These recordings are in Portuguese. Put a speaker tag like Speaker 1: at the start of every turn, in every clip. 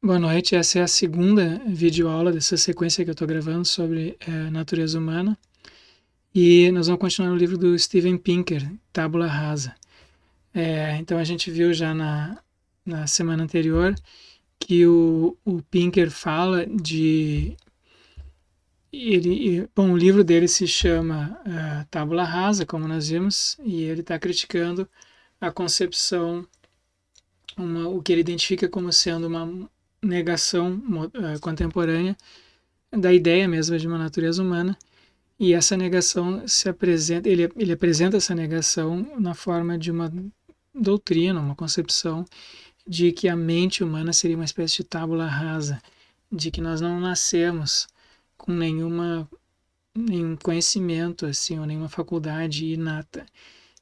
Speaker 1: Boa noite, essa é a segunda videoaula dessa sequência que eu estou gravando sobre natureza humana e nós vamos continuar no livro do Steven Pinker, Tábula Rasa. Então a gente viu já na semana anterior que o Pinker fala bom, o livro dele se chama Tábula Rasa, como nós vimos, e ele está criticando a concepção, o que ele identifica como sendo uma negação contemporânea da ideia mesmo de uma natureza humana, e essa negação se apresenta, ele apresenta essa negação na forma de uma doutrina, uma concepção de que a mente humana seria uma espécie de tábula rasa, de que nós não nascemos com nenhum conhecimento assim, ou nenhuma faculdade inata,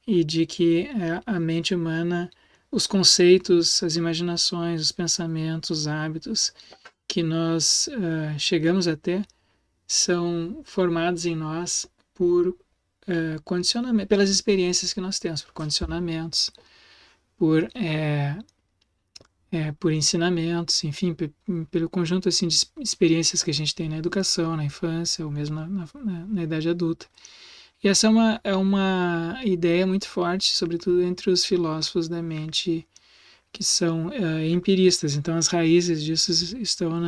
Speaker 1: e de que a mente humana, os conceitos, as imaginações, os pensamentos, os hábitos que nós chegamos a ter são formados em nós por condicionamento, pelas experiências que nós temos, por condicionamentos, por ensinamentos, enfim, pelo conjunto assim de experiências que a gente tem na educação, na infância, ou mesmo na idade adulta. E essa é uma ideia muito forte, sobretudo entre os filósofos da mente que são empiristas. Então, as raízes disso estão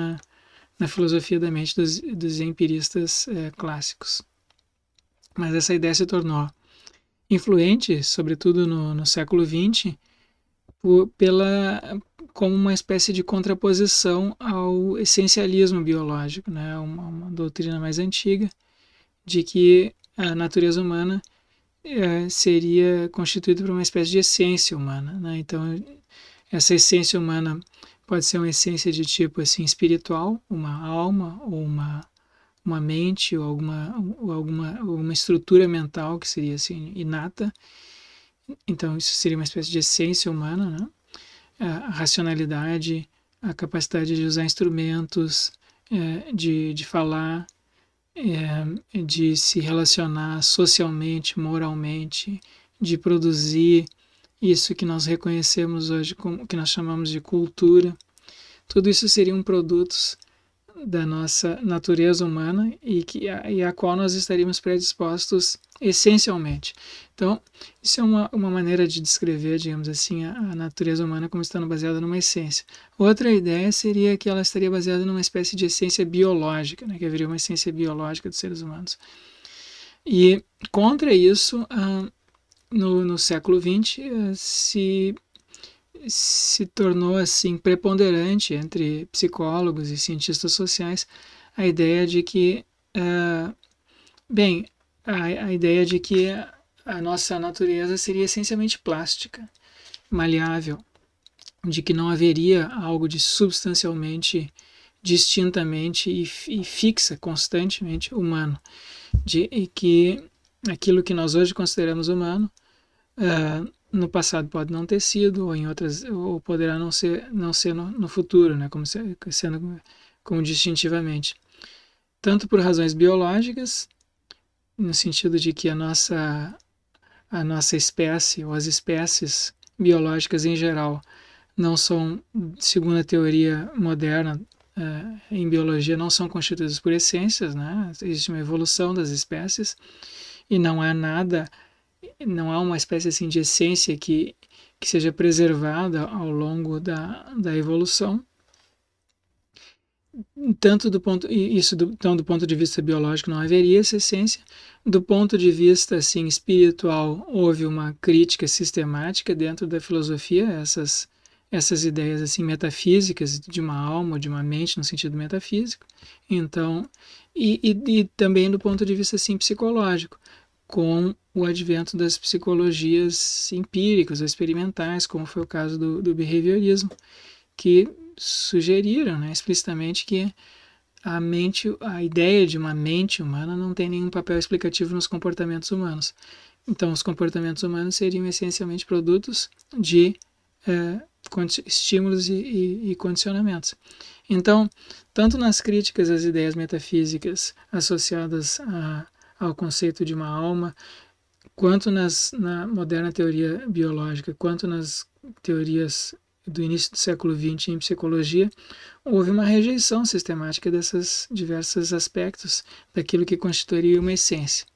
Speaker 1: na filosofia da mente dos empiristas clássicos. Mas essa ideia se tornou influente, sobretudo no século XX, como uma espécie de contraposição ao essencialismo biológico, né? Uma doutrina mais antiga de que a natureza humana seria constituída por uma espécie de essência humana, né? Então, essa essência humana pode ser uma essência de tipo assim espiritual, uma alma ou uma mente ou alguma estrutura mental que seria assim inata. Então isso seria uma espécie de essência humana, né? A racionalidade, a capacidade de usar instrumentos, de falar, de se relacionar socialmente, moralmente, de produzir isso que nós reconhecemos hoje como que nós chamamos de cultura. Tudo isso seriam produtos da nossa natureza humana e a qual nós estaríamos predispostos essencialmente. Então, isso é uma maneira de descrever, digamos assim, a natureza humana como estando baseada numa essência. Outra ideia seria que ela estaria baseada numa espécie de essência biológica, né, que haveria uma essência biológica dos seres humanos. E contra isso, no século XX, se tornou assim preponderante entre psicólogos e cientistas sociais a ideia de que, a ideia de que a nossa natureza seria essencialmente plástica, maleável, de que não haveria algo de substancialmente, distintamente e fixa, constantemente humano, de que aquilo que nós hoje consideramos humano no passado pode não ter sido, ou em outras, ou poderá não ser no futuro, né, sendo como distintivamente. Tanto por razões biológicas, no sentido de que a nossa espécie, ou as espécies biológicas em geral, não são, segundo a teoria moderna em biologia, não são constituídas por essências, né? Existe uma evolução das espécies e não há uma espécie assim de essência que seja preservada ao longo da evolução. Tanto então do ponto de vista biológico não haveria essa essência. Do ponto de vista assim espiritual, houve uma crítica sistemática dentro da filosofia essas ideias assim metafísicas de uma alma, de uma mente no sentido metafísico. Então, e também do ponto de vista assim psicológico, com o advento das psicologias empíricas ou experimentais, como foi o caso do behaviorismo, que sugeriram, né, explicitamente que a ideia de uma mente humana não tem nenhum papel explicativo nos comportamentos humanos. Então, os comportamentos humanos seriam essencialmente produtos de estímulos e condicionamentos. Então, tanto nas críticas às ideias metafísicas associadas ao conceito de uma alma, quanto na moderna teoria biológica, quanto nas teorias do início do século XX em psicologia, houve uma rejeição sistemática desses diversos aspectos daquilo que constituiria uma essência.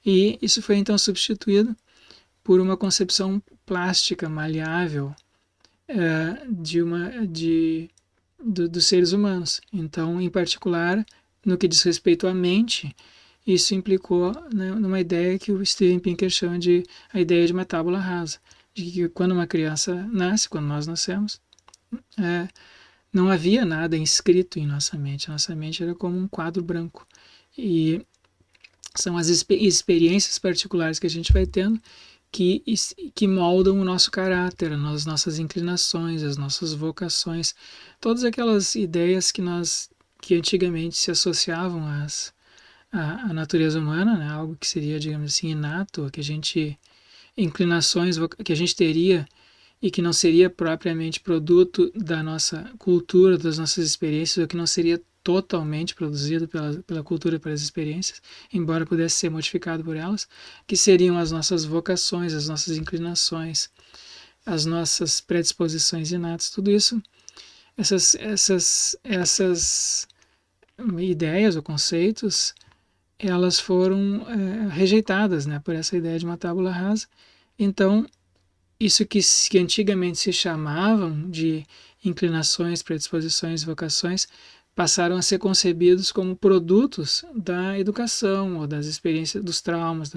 Speaker 1: E isso foi então substituído por uma concepção plástica, maleável, dos seres humanos. Então, em particular, no que diz respeito à mente, isso implicou, né, numa ideia que o Steven Pinker chama de a ideia de uma tábula rasa, de que quando uma criança nasce, quando nós nascemos, não havia nada inscrito em nossa mente. Nossa mente era como um quadro branco. E são as experiências particulares que a gente vai tendo que moldam o nosso caráter, as nossas inclinações, as nossas vocações, todas aquelas ideias que antigamente se associavam à natureza humana, né? Algo que seria, digamos assim, inato, inclinações que a gente teria e que não seria propriamente produto da nossa cultura, das nossas experiências, ou que não seria totalmente produzido pela cultura e pelas experiências, embora pudesse ser modificado por elas, que seriam as nossas vocações, as nossas inclinações, as nossas predisposições inatas, tudo isso, essas ideias ou conceitos, elas foram rejeitadas, né, por essa ideia de uma tábula rasa. Então, isso que antigamente se chamavam de inclinações, predisposições, vocações, passaram a ser concebidos como produtos da educação ou das experiências, dos traumas,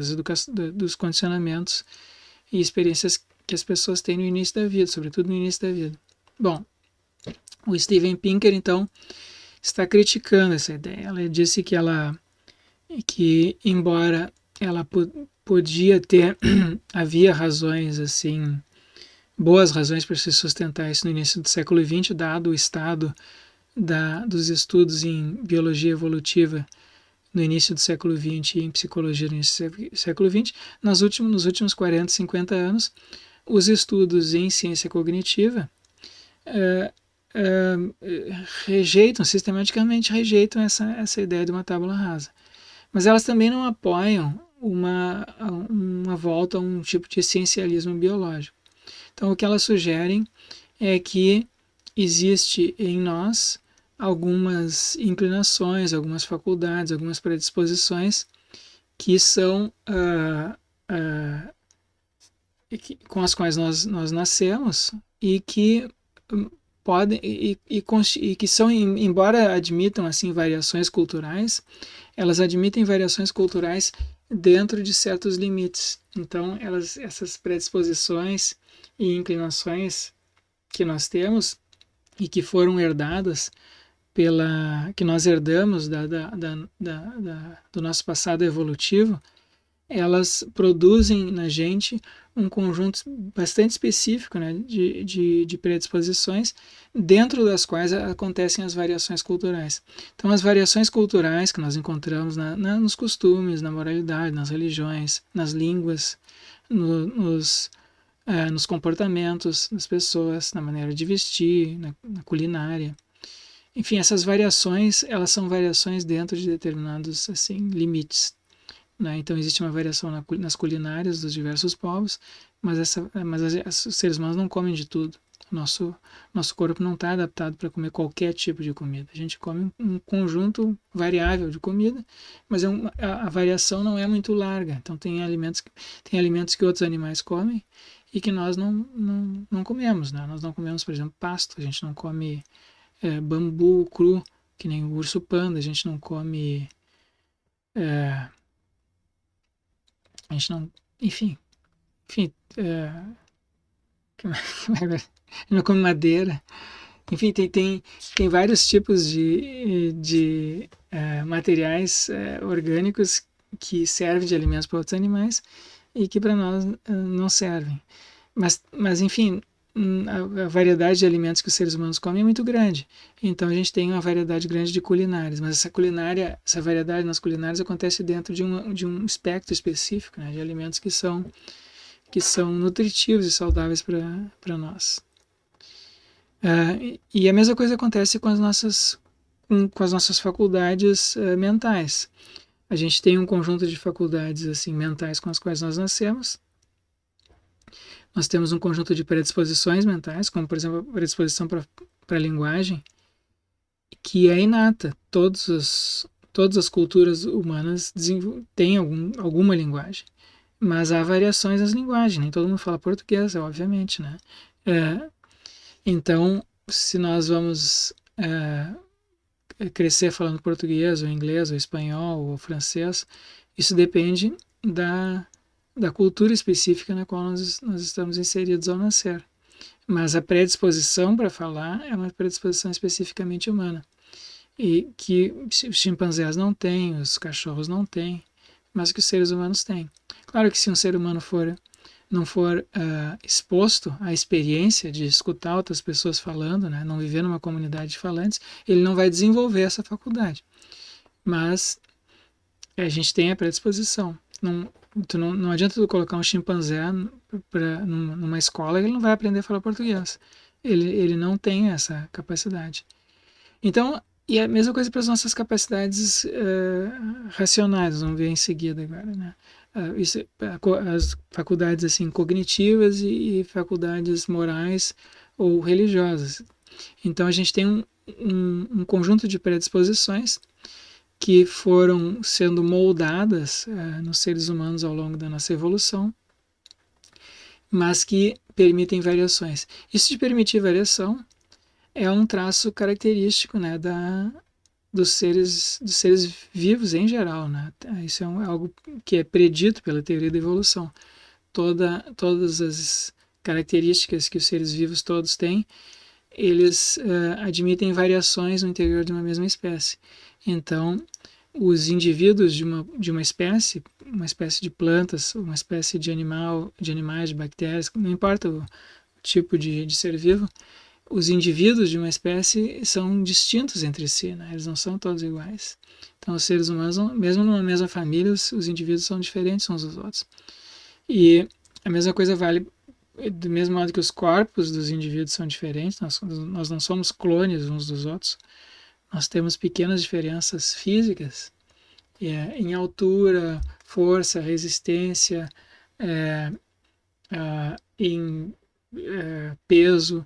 Speaker 1: dos condicionamentos e experiências que as pessoas têm no início da vida, sobretudo no início da vida. Bom, o Steven Pinker, então, está criticando essa ideia. Ela disse que embora ela podia ter, havia razões assim, boas razões para se sustentar isso no início do século XX, dado o estado dos estudos em biologia evolutiva no início do século XX e em psicologia no início do século XX, nos últimos 40, 50 anos, os estudos em ciência cognitiva sistematicamente rejeitam essa ideia de uma tábula rasa. Mas elas também não apoiam uma volta a um tipo de essencialismo biológico. Então, o que elas sugerem é que existe em nós algumas inclinações, algumas faculdades, algumas predisposições que são com as quais nós nascemos e que podem e que são, embora admitam assim variações culturais, elas admitem variações culturais dentro de certos limites. Então, essas predisposições e inclinações que nós temos e que foram herdadas que nós herdamos do nosso passado evolutivo, elas produzem na gente um conjunto bastante específico, né, de predisposições, dentro das quais acontecem as variações culturais. Então, as variações culturais que nós encontramos nos costumes, na moralidade, nas religiões, nas línguas, nos comportamentos das pessoas, na maneira de vestir, na culinária. Enfim, essas variações, elas são variações dentro de determinados assim, limites. Né? Então, existe uma variação nas culinárias dos diversos povos, mas os seres humanos não comem de tudo. Nosso corpo não está adaptado para comer qualquer tipo de comida. A gente come um conjunto variável de comida, mas a variação não é muito larga. Então, tem alimentos que outros animais comem e que nós não comemos. Né? Nós não comemos, por exemplo, pasto. A gente não come bambu cru, que nem o urso panda. A gente não come... a gente não... Enfim, não come madeira. Enfim, tem vários tipos de materiais orgânicos que servem de alimentos para outros animais e que para nós não servem. Mas enfim, a variedade de alimentos que os seres humanos comem é muito grande. Então a gente tem uma variedade grande de culinárias, mas essa variedade nas culinárias acontece dentro de um espectro específico, né, de alimentos que são nutritivos e saudáveis para nós. E a mesma coisa acontece com as nossas faculdades mentais. A gente tem um conjunto de faculdades assim mentais com as quais nós nascemos, nós temos um conjunto de predisposições mentais, como, por exemplo, a predisposição para a linguagem, que é inata. Todas as culturas humanas têm alguma linguagem, mas há variações nas linguagens. Nem todo mundo fala português, obviamente, né? Então, se nós vamos crescer falando português, ou inglês, ou espanhol, ou francês, isso depende da cultura específica na qual nós estamos inseridos ao nascer. Mas a predisposição para falar é uma predisposição especificamente humana, e que os chimpanzés não têm, os cachorros não têm, mas que os seres humanos têm. Claro que se um ser humano não for exposto à experiência de escutar outras pessoas falando, né, não viver numa comunidade de falantes, ele não vai desenvolver essa faculdade. Mas a gente tem a predisposição. Não adianta tu colocar um chimpanzé numa escola, ele não vai aprender a falar português. Ele não tem essa capacidade. Então, e a mesma coisa para as nossas capacidades racionais, vamos ver em seguida agora, né? As faculdades assim cognitivas e faculdades morais ou religiosas. Então a gente tem um conjunto de predisposições que foram sendo moldadas nos seres humanos ao longo da nossa evolução, mas que permitem variações. Isso de permitir variação é um traço característico, né, dos seres vivos em geral, né? Isso é algo que é predito pela teoria da evolução. Todas as características que os seres vivos todos têm, eles admitem variações no interior de uma mesma espécie. Então, os indivíduos de uma espécie de plantas, uma espécie de animais, de bactérias, não importa o tipo de ser vivo, os indivíduos de uma espécie são distintos entre si, né? Eles não são todos iguais. Então, os seres humanos, mesmo numa mesma família, os indivíduos são diferentes uns dos outros. E a mesma coisa vale do mesmo modo que os corpos dos indivíduos são diferentes, nós não somos clones uns dos outros, nós temos pequenas diferenças físicas em altura, força, resistência, em peso,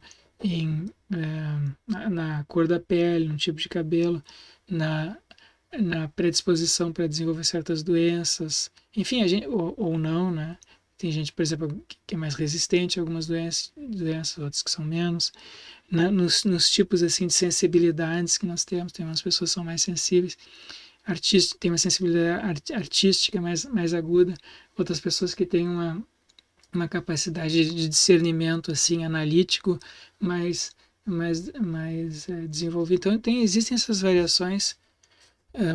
Speaker 1: na cor da pele, no tipo de cabelo, na predisposição para desenvolver certas doenças, enfim, ou não, né? Tem gente, por exemplo, que é mais resistente a algumas doenças, outras que são menos. Nos tipos assim de sensibilidades que nós temos, tem umas pessoas que são mais sensíveis, tem uma sensibilidade artística mais aguda, outras pessoas que têm uma capacidade de discernimento assim analítico mais desenvolvida. Então existem essas variações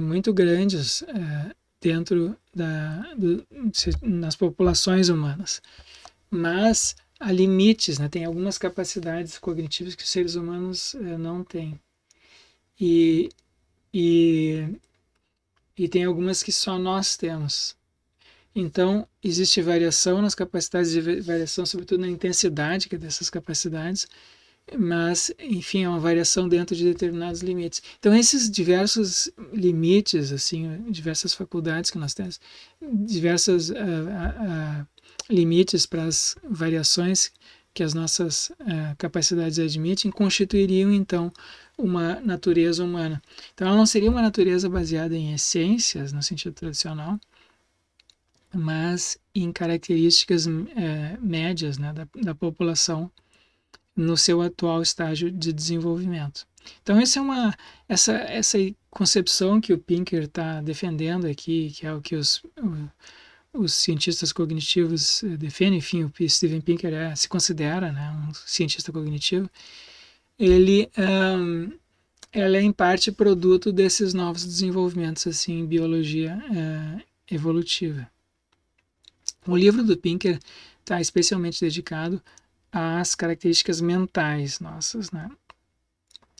Speaker 1: muito grandes dentro nas populações humanas, mas há limites, né? Tem algumas capacidades cognitivas que os seres humanos não têm e, e, e tem algumas que só nós temos. Então, existe variação nas capacidades e variação, sobretudo na intensidade dessas capacidades, mas, enfim, é uma variação dentro de determinados limites. Então, esses diversos limites, assim, diversas faculdades que nós temos, diversos limites para as variações que as nossas capacidades admitem, constituiriam, então, uma natureza humana. Então, ela não seria uma natureza baseada em essências, no sentido tradicional, mas em características médias, né, da população no seu atual estágio de desenvolvimento. Então essa concepção que o Pinker está defendendo aqui, que é o que os cientistas cognitivos defendem, enfim, o Steven Pinker se considera, né, um cientista cognitivo, ela é em parte produto desses novos desenvolvimentos assim, em biologia evolutiva. O livro do Pinker está especialmente dedicado às características mentais nossas, né?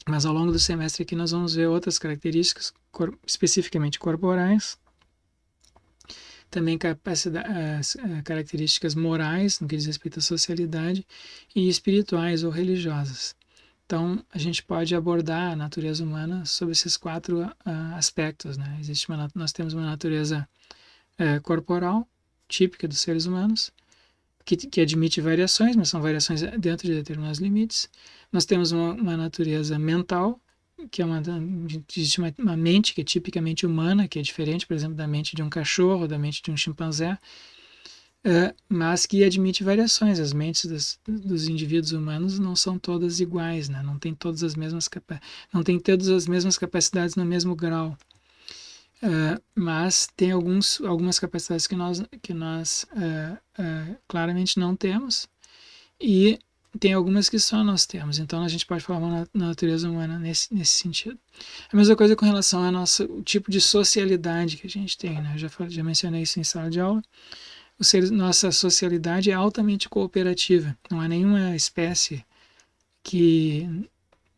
Speaker 1: Mas ao longo do semestre aqui nós vamos ver outras características, especificamente corporais, também características morais, no que diz respeito à socialidade, e espirituais ou religiosas. Então, a gente pode abordar a natureza humana sob esses 4 aspectos, né? Nós temos uma natureza corporal, típica dos seres humanos, que admite variações, mas são variações dentro de determinados limites. Nós temos uma natureza mental, que é existe uma mente que é tipicamente humana, que é diferente, por exemplo, da mente de um cachorro, da mente de um chimpanzé, mas que admite variações. As mentes dos indivíduos humanos não são todas iguais, né? Não tem todas as mesmas capacidades no mesmo grau. Mas tem algumas capacidades que nós claramente não temos, e tem algumas que só nós temos. Então a gente pode falar na natureza humana nesse sentido. A mesma coisa com relação ao o tipo de socialidade que a gente tem, né? Eu já mencionei isso em sala de aula. Nossa socialidade é altamente cooperativa. Não há nenhuma espécie que,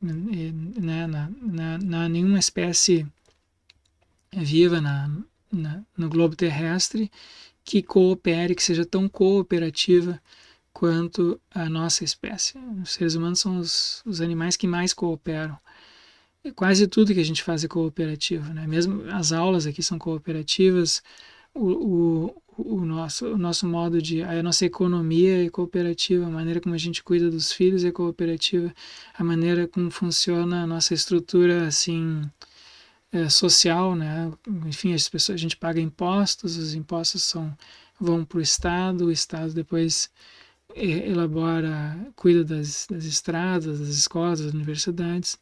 Speaker 1: né, não há nenhuma espécie viva no globo terrestre que coopere, que seja tão cooperativa quanto a nossa espécie. Os seres humanos são os animais que mais cooperam. E quase tudo que a gente faz é cooperativo, né? Mesmo as aulas aqui são cooperativas, o nosso modo a nossa economia é cooperativa, a maneira como a gente cuida dos filhos é cooperativa, a maneira como funciona a nossa estrutura, assim, social, né? Enfim, a gente paga impostos, os impostos vão para o Estado depois cuida das estradas, das escolas, das universidades.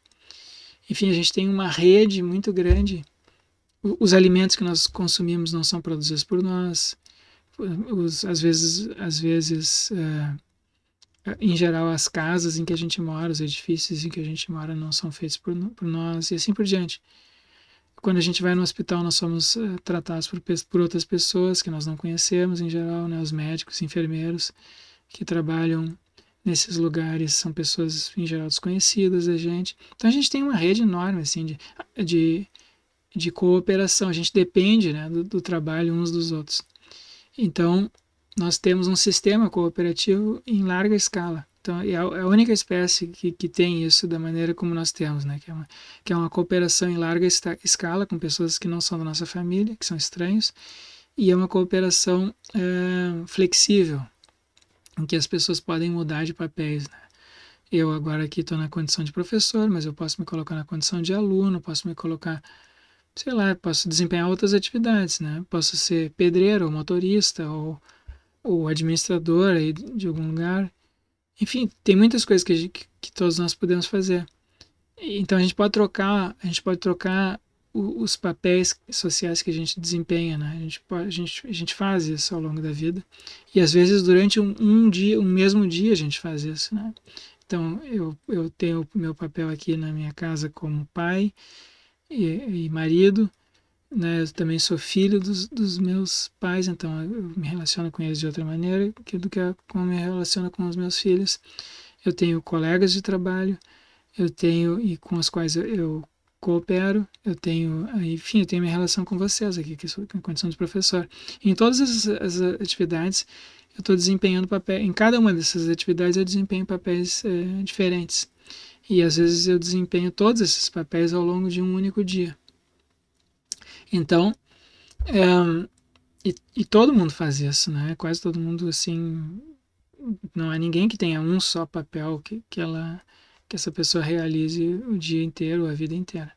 Speaker 1: Enfim, a gente tem uma rede muito grande. Os alimentos que nós consumimos não são produzidos por nós. Às vezes, em geral, as casas em que a gente mora, os edifícios em que a gente mora não são feitos por nós, e assim por diante. Quando a gente vai no hospital, nós somos tratados por outras pessoas que nós não conhecemos, em geral, né? Os médicos, enfermeiros que trabalham nesses lugares são pessoas, em geral, desconhecidas da gente. Então a gente tem uma rede enorme assim, de cooperação, a gente depende, né, do trabalho uns dos outros. Então, nós temos um sistema cooperativo em larga escala. Então, é a única espécie que tem isso da maneira como nós temos, né? Que é uma cooperação em larga escala com pessoas que não são da nossa família, que são estranhos, e é uma cooperação flexível, em que as pessoas podem mudar de papéis, né? Eu agora aqui estou na condição de professor, mas eu posso me colocar na condição de aluno, posso me colocar, sei lá, posso desempenhar outras atividades, né? Posso ser pedreiro, ou motorista, ou administrador aí de algum lugar. Enfim, tem muitas coisas que todos nós podemos fazer. Então a gente pode trocar os papéis sociais que a gente desempenha, né? A gente faz isso ao longo da vida. E às vezes durante um mesmo dia a gente faz isso, né? Então eu tenho o meu papel aqui na minha casa como pai e marido, né? Eu também sou filho dos meus pais, então eu me relaciono com eles de outra maneira do que como me relaciono com os meus filhos. Eu tenho colegas de trabalho, eu tenho e com os quais eu coopero, enfim, eu tenho minha relação com vocês aqui, que sou em condição de professor. Em todas as atividades, eu estou desempenhando papel. Em cada uma dessas atividades, eu desempenho papéis diferentes. E às vezes eu desempenho todos esses papéis ao longo de um único dia. Então, e todo mundo faz isso, né? Quase todo mundo, assim, não há ninguém que tenha um só papel que essa pessoa realize o dia inteiro, a vida inteira.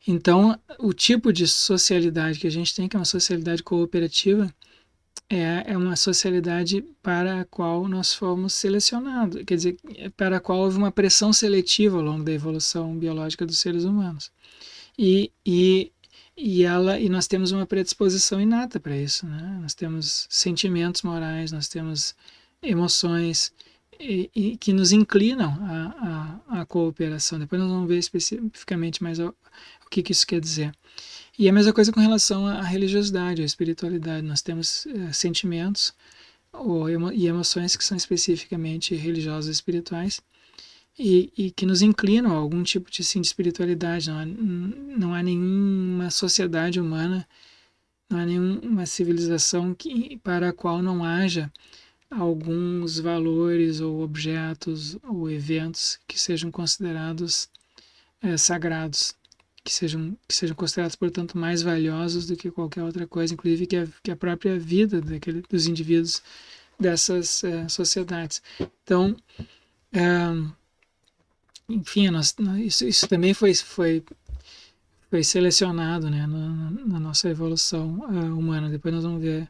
Speaker 1: Então, o tipo de socialidade que a gente tem, que é uma socialidade cooperativa, é uma socialidade para a qual nós fomos selecionados, quer dizer, para a qual houve uma pressão seletiva ao longo da evolução biológica dos seres humanos. E nós temos uma predisposição inata para isso, né? Nós temos sentimentos morais, nós temos emoções e que nos inclinam à cooperação. Depois nós vamos ver especificamente mais o que isso quer dizer. E a mesma coisa com relação à religiosidade, à espiritualidade. Nós temos sentimentos e emoções que são especificamente religiosas e espirituais e que nos inclinam a algum tipo de espiritualidade. Não há nenhuma sociedade humana, não há nenhuma civilização para a qual não haja alguns valores ou objetos ou eventos que sejam considerados sagrados, que sejam considerados, portanto, mais valiosos do que qualquer outra coisa, inclusive que a própria vida dos indivíduos dessas sociedades. Então, enfim, isso também foi selecionado, né, na nossa evolução humana. Depois nós vamos ver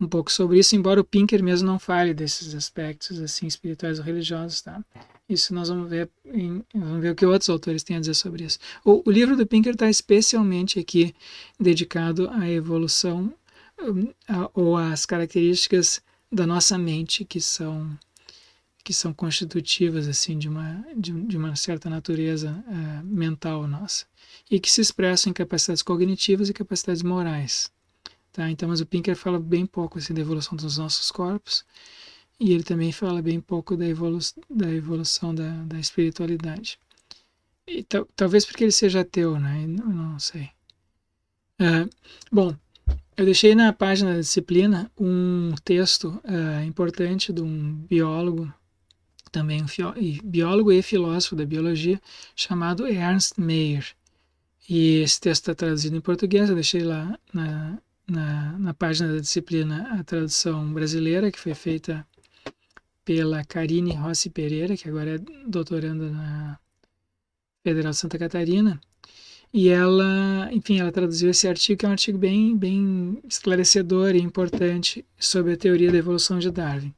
Speaker 1: um pouco sobre isso, embora o Pinker mesmo não fale desses aspectos assim espirituais ou religiosos, tá? Isso nós vamos ver vamos ver o que outros autores têm a dizer sobre isso. O livro do Pinker está especialmente aqui dedicado à evolução ou às características da nossa mente que são constitutivas assim de uma certa natureza mental nossa e que se expressam em capacidades cognitivas e capacidades morais. Tá? Então, mas o Pinker fala bem pouco assim, da evolução dos nossos corpos e ele também fala bem pouco da evolução da espiritualidade. E talvez porque ele seja ateu, né? Não sei. Bom, eu deixei na página da disciplina um texto importante de um biólogo, também biólogo e filósofo da biologia, chamado Ernst Mayr. E esse texto está traduzido em português, eu deixei lá na página da disciplina a tradução brasileira, que foi feita pela Karine Rossi Pereira, que agora é doutoranda na Federal de Santa Catarina. E ela, enfim, ela traduziu esse artigo, que é um artigo bem esclarecedor e importante sobre a teoria da evolução de Darwin.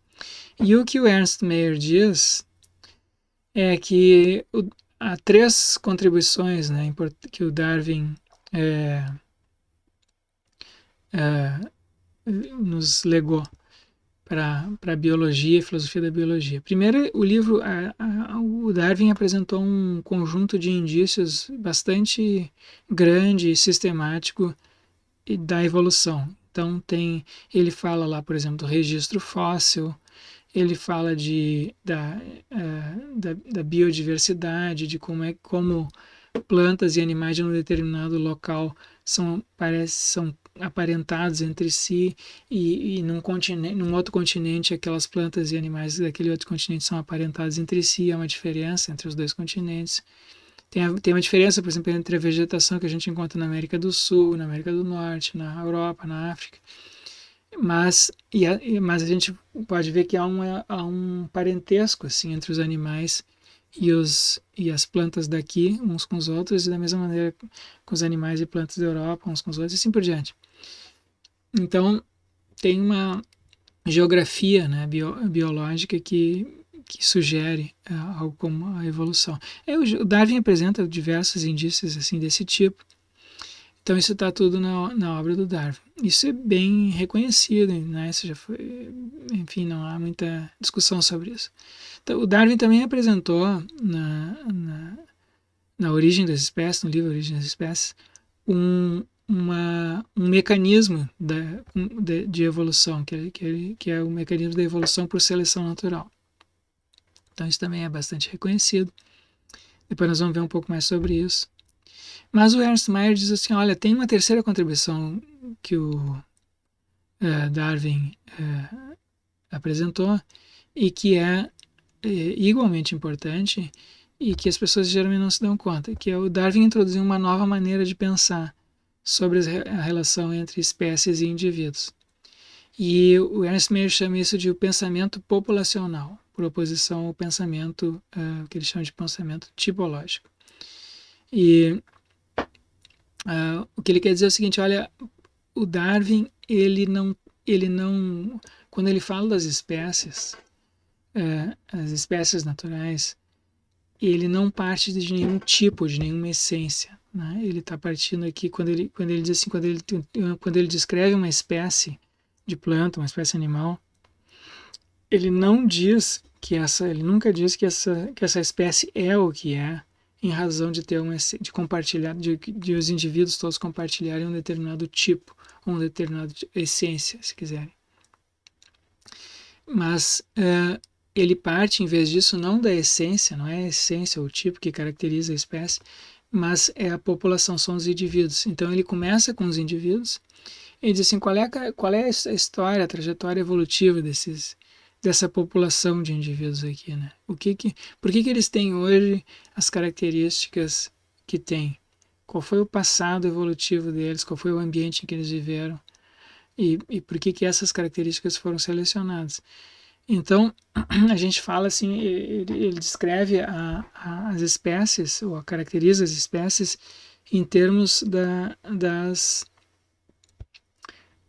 Speaker 1: E o que o Ernst Mayr diz é que há três contribuições, né, que o Darwin nos legou para a biologia e filosofia da biologia. Primeiro, o livro, o Darwin apresentou um conjunto de indícios bastante grande e sistemático da evolução. Então ele fala lá, por exemplo, do registro fóssil, ele fala da biodiversidade, de como plantas e animais de um determinado local são aparentados entre si e num outro continente aquelas plantas e animais daquele outro continente são aparentados entre si, há uma diferença entre os dois continentes. Tem uma diferença, por exemplo, entre a vegetação que a gente encontra na América do Sul, na América do Norte, na Europa, na África. Mas a gente pode ver que há um parentesco assim, entre os animais e as plantas daqui, uns com os outros, e da mesma maneira com os animais e plantas da Europa, uns com os outros, e assim por diante. Então, tem uma geografia, né, biológica que sugere algo como a evolução. O Darwin apresenta diversos indícios assim, desse tipo. Então, isso está tudo na obra do Darwin. Isso é bem reconhecido, né? Isso já foi, enfim, não há muita discussão sobre isso. Então, o Darwin também apresentou na Origem das Espécies, no livro Origem das Espécies, um mecanismo de evolução, que é o mecanismo da evolução por seleção natural. Então, isso também é bastante reconhecido. Depois nós vamos ver um pouco mais sobre isso. Mas o Ernst Mayr diz assim, olha, tem uma terceira contribuição que o Darwin apresentou e que é igualmente importante e que as pessoas geralmente não se dão conta, que é o Darwin introduziu uma nova maneira de pensar sobre a relação entre espécies e indivíduos. E o Ernst Mayr chama isso de o pensamento populacional, por oposição ao pensamento que ele chama de pensamento tipológico. E o que ele quer dizer é o seguinte, olha, o Darwin, ele não, quando ele fala das espécies, as espécies naturais, ele não parte de nenhum tipo, de nenhuma essência, né? Ele está partindo aqui, quando ele diz assim, quando ele descreve uma espécie de planta, uma espécie animal, ele nunca diz que essa espécie é o que é, em razão de ter de compartilhar, de os indivíduos todos compartilharem um determinado tipo, uma determinada essência, se quiserem. Mas ele parte, em vez disso, não da essência, não é a essência ou o tipo que caracteriza a espécie, mas é a população, são os indivíduos. Então ele começa com os indivíduos e diz assim, qual é a história, a trajetória evolutiva dessa população de indivíduos aqui, né? Por que eles têm hoje as características que têm? Qual foi o passado evolutivo deles? Qual foi o ambiente em que eles viveram? e por que essas características foram selecionadas. Então, a gente fala assim, ele descreve as espécies, ou caracteriza as espécies em termos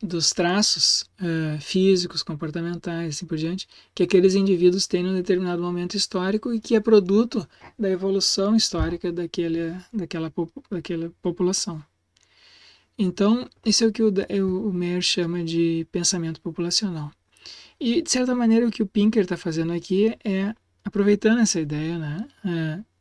Speaker 1: dos traços físicos, comportamentais, assim por diante, que aqueles indivíduos têm num determinado momento histórico e que é produto da evolução histórica daquela população. Então, isso é o que o Meyer chama de pensamento populacional. E, de certa maneira, o que o Pinker está fazendo aqui é, aproveitando essa ideia, né,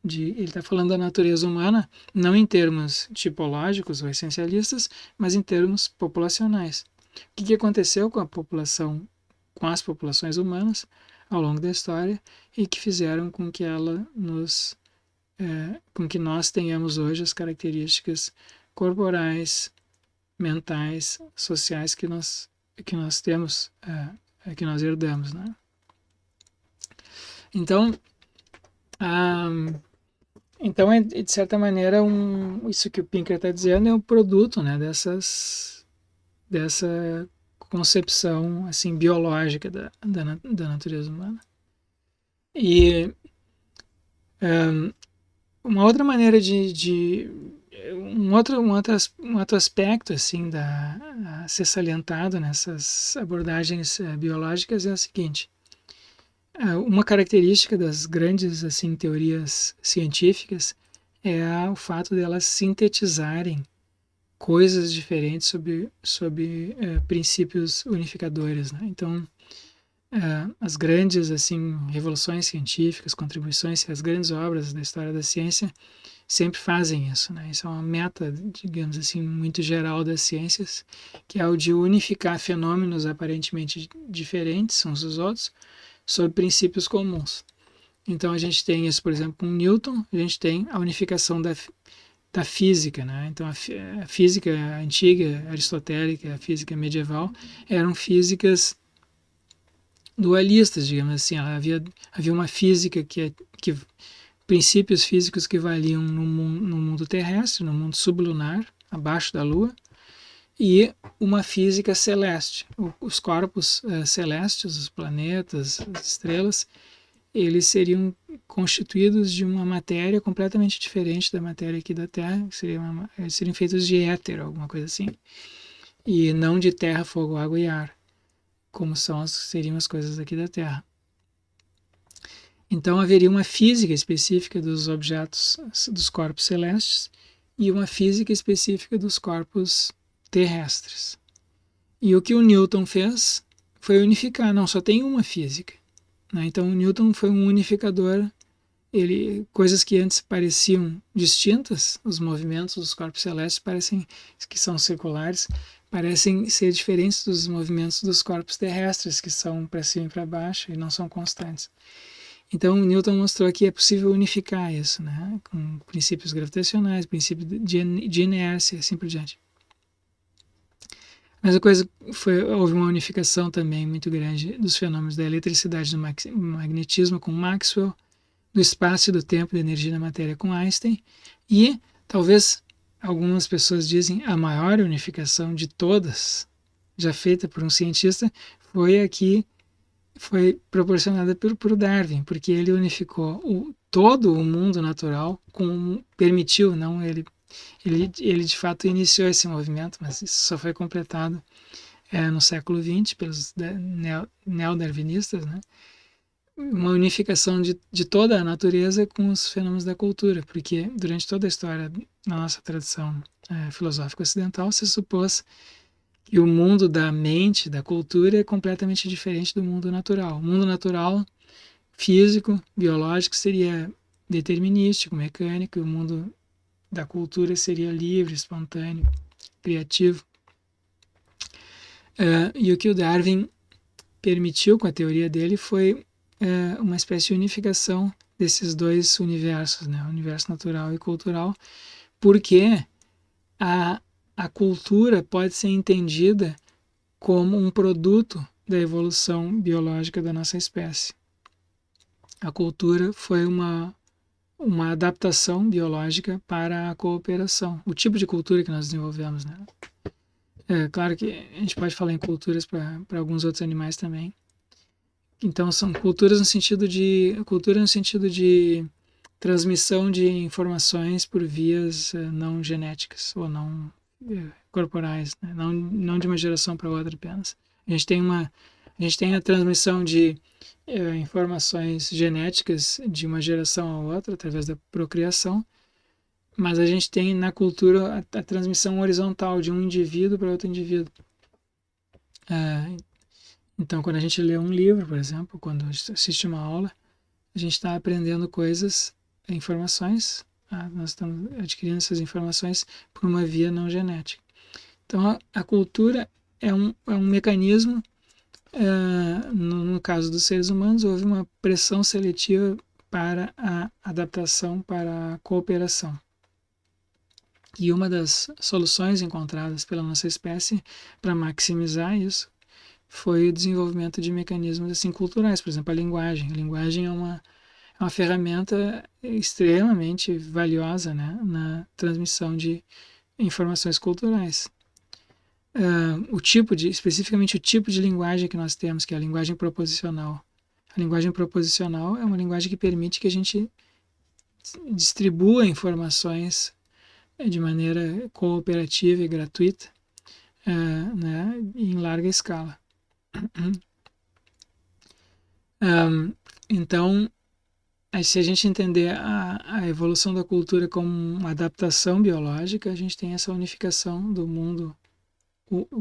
Speaker 1: ele está falando da natureza humana, não em termos tipológicos ou essencialistas, mas em termos populacionais. O que aconteceu com com as populações humanas ao longo da história e que fizeram com que com que nós tenhamos hoje as características corporais, mentais, sociais que nós temos, que nós herdamos, né? Então, então é de certa maneira isso que o Pinker está dizendo é um produto, né, dessa concepção assim biológica da natureza humana. E uma outra maneira um outro aspecto assim a ser salientado nessas abordagens biológicas é o seguinte: uma característica das grandes assim teorias científicas é o fato de elas sintetizarem coisas diferentes sobre princípios unificadores, né? Então, as grandes assim revoluções científicas, contribuições, as grandes obras da história da ciência sempre fazem isso, né? Isso é uma meta, digamos assim, muito geral das ciências, que é o de unificar fenômenos aparentemente diferentes uns dos outros sobre princípios comuns. Então a gente tem isso, por exemplo, com Newton, a gente tem a unificação da física, né? Então a física antiga, aristotélica, a física medieval, eram físicas dualistas, digamos assim. Havia uma física que princípios físicos que valiam no mundo terrestre, no mundo sublunar, abaixo da Lua, e uma física celeste. Os corpos celestes, os planetas, as estrelas, eles seriam constituídos de uma matéria completamente diferente da matéria aqui da Terra, seriam feitos de éter, alguma coisa assim, e não de terra, fogo, água e ar, como seriam as coisas aqui da Terra. Então haveria uma física específica dos objetos, dos corpos celestes, e uma física específica dos corpos terrestres. E o que o Newton fez foi unificar, não só tem uma física. Né? Então o Newton foi um unificador, coisas que antes pareciam distintas, os movimentos dos corpos celestes parecem que são circulares, parecem ser diferentes dos movimentos dos corpos terrestres, que são para cima e para baixo e não são constantes. Então, Newton mostrou que é possível unificar isso, né? Com princípios gravitacionais, princípio de inércia, assim por diante. Mas a coisa houve uma unificação também muito grande dos fenômenos da eletricidade e do magnetismo com Maxwell, do espaço e do tempo, da energia e da matéria com Einstein, e talvez algumas pessoas dizem a maior unificação de todas, já feita por um cientista, foi a que foi proporcionada por Darwin, porque ele unificou todo o mundo natural, permitiu, não ele de fato iniciou esse movimento, mas isso só foi completado no século XX pelos neodarwinistas, né? Uma unificação de toda a natureza com os fenômenos da cultura, porque durante toda a história da nossa tradição filosófica ocidental se supôs que o mundo da mente, da cultura, é completamente diferente do mundo natural. O mundo natural, físico, biológico, seria determinístico, mecânico, e o mundo da cultura seria livre, espontâneo, criativo. E o que o Darwin permitiu com a teoria dele foi uma espécie de unificação desses dois universos, né? O universo natural e cultural, porque a cultura pode ser entendida como um produto da evolução biológica da nossa espécie. A cultura foi uma adaptação biológica para a cooperação, o tipo de cultura que nós desenvolvemos, né? É claro que a gente pode falar em culturas para alguns outros animais também. Então são culturas no sentido de cultura no sentido de transmissão de informações por vias não genéticas ou não corporais, né? Não de uma geração para outra apenas. A gente tem uma a gente tem a transmissão de informações genéticas de uma geração a outra através da procriação, mas a gente tem na cultura a transmissão horizontal de um indivíduo para outro indivíduo. Então, quando a gente lê um livro, por exemplo, quando a gente assiste uma aula, a gente está aprendendo coisas, informações, nós estamos adquirindo essas informações por uma via não genética. Então, a cultura é um mecanismo, no caso dos seres humanos, houve uma pressão seletiva para a adaptação, para a cooperação. E uma das soluções encontradas pela nossa espécie para maximizar isso foi o desenvolvimento de mecanismos assim culturais, por exemplo, a linguagem. A linguagem é uma ferramenta extremamente valiosa, né, na transmissão de informações culturais. Especificamente o tipo de linguagem que nós temos, que é a linguagem proposicional. A linguagem proposicional é uma linguagem que permite que a gente distribua informações de maneira cooperativa e gratuita, né, em larga escala. Então, se a gente entender a evolução da cultura como uma adaptação biológica, a gente tem essa unificação do mundo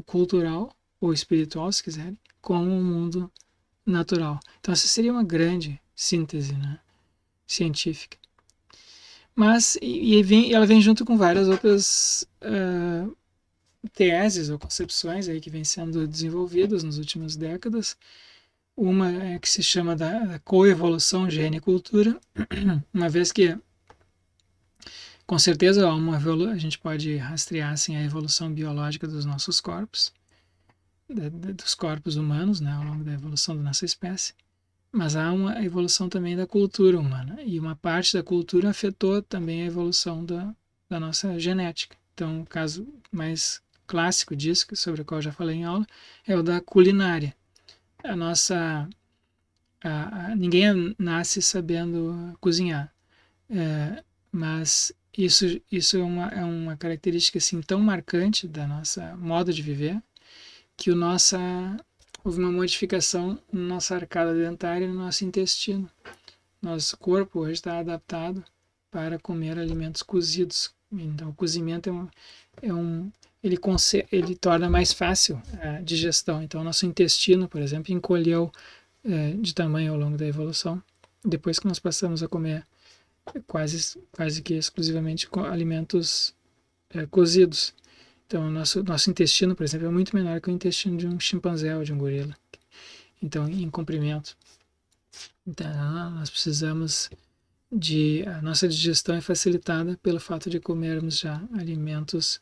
Speaker 1: cultural ou espiritual, se quiserem, com o mundo natural. Então, essa seria uma grande síntese, né, científica. Mas ela vem junto com várias outras teses ou concepções aí que vêm sendo desenvolvidas nas últimas décadas. Uma é que se chama da coevolução gene-cultura, uma vez que, com certeza, a gente pode rastrear assim, a evolução biológica dos nossos corpos, dos corpos humanos, né, ao longo da evolução da nossa espécie, mas há uma evolução também da cultura humana, e uma parte da cultura afetou também a evolução da nossa genética. Então, o caso mais clássico disso, sobre o qual eu já falei em aula, é o da culinária. A nossa ninguém nasce sabendo cozinhar, mas isso é uma característica assim tão marcante da nossa modo de viver que houve uma modificação na nossa arcada dentária e no nosso intestino. Nosso corpo hoje está adaptado para comer alimentos cozidos. Então, o cozimento ele torna mais fácil a digestão. Então, o nosso intestino, por exemplo, encolheu de tamanho ao longo da evolução, depois que nós passamos a comer quase que exclusivamente alimentos cozidos. Então, o nosso intestino, por exemplo, é muito menor que o intestino de um chimpanzé ou de um gorila. Então, em comprimento. Então, nós precisamos a nossa digestão é facilitada pelo fato de comermos já alimentos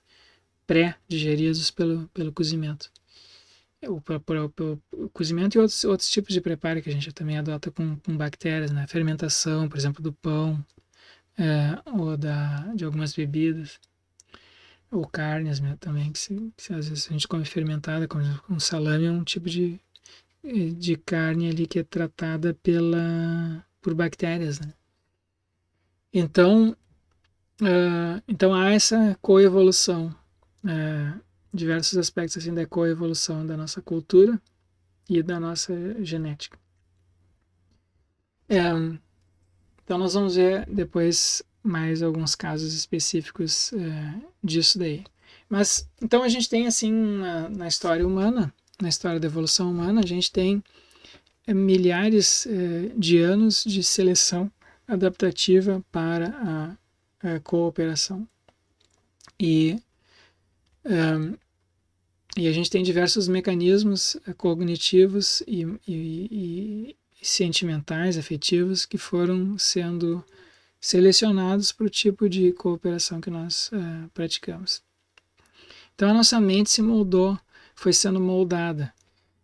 Speaker 1: pré-digeridos pelo cozimento. O cozimento e outros tipos de preparo que a gente também adota com bactérias, né? Fermentação, por exemplo, do pão, ou de algumas bebidas, ou carnes também, que às vezes a gente come fermentada, como um salame é um tipo de carne ali que é tratada por bactérias, né? Então há essa coevolução, diversos aspectos assim da coevolução da nossa cultura e da nossa genética. Então nós vamos ver depois mais alguns casos específicos disso daí. Mas então a gente tem assim na história humana, na história da evolução humana, a gente tem milhares de anos de seleção adaptativa para a cooperação. E a gente tem diversos mecanismos cognitivos e sentimentais, afetivos, que foram sendo selecionados para o tipo de cooperação que nós praticamos. Então a nossa mente se moldou, foi sendo moldada,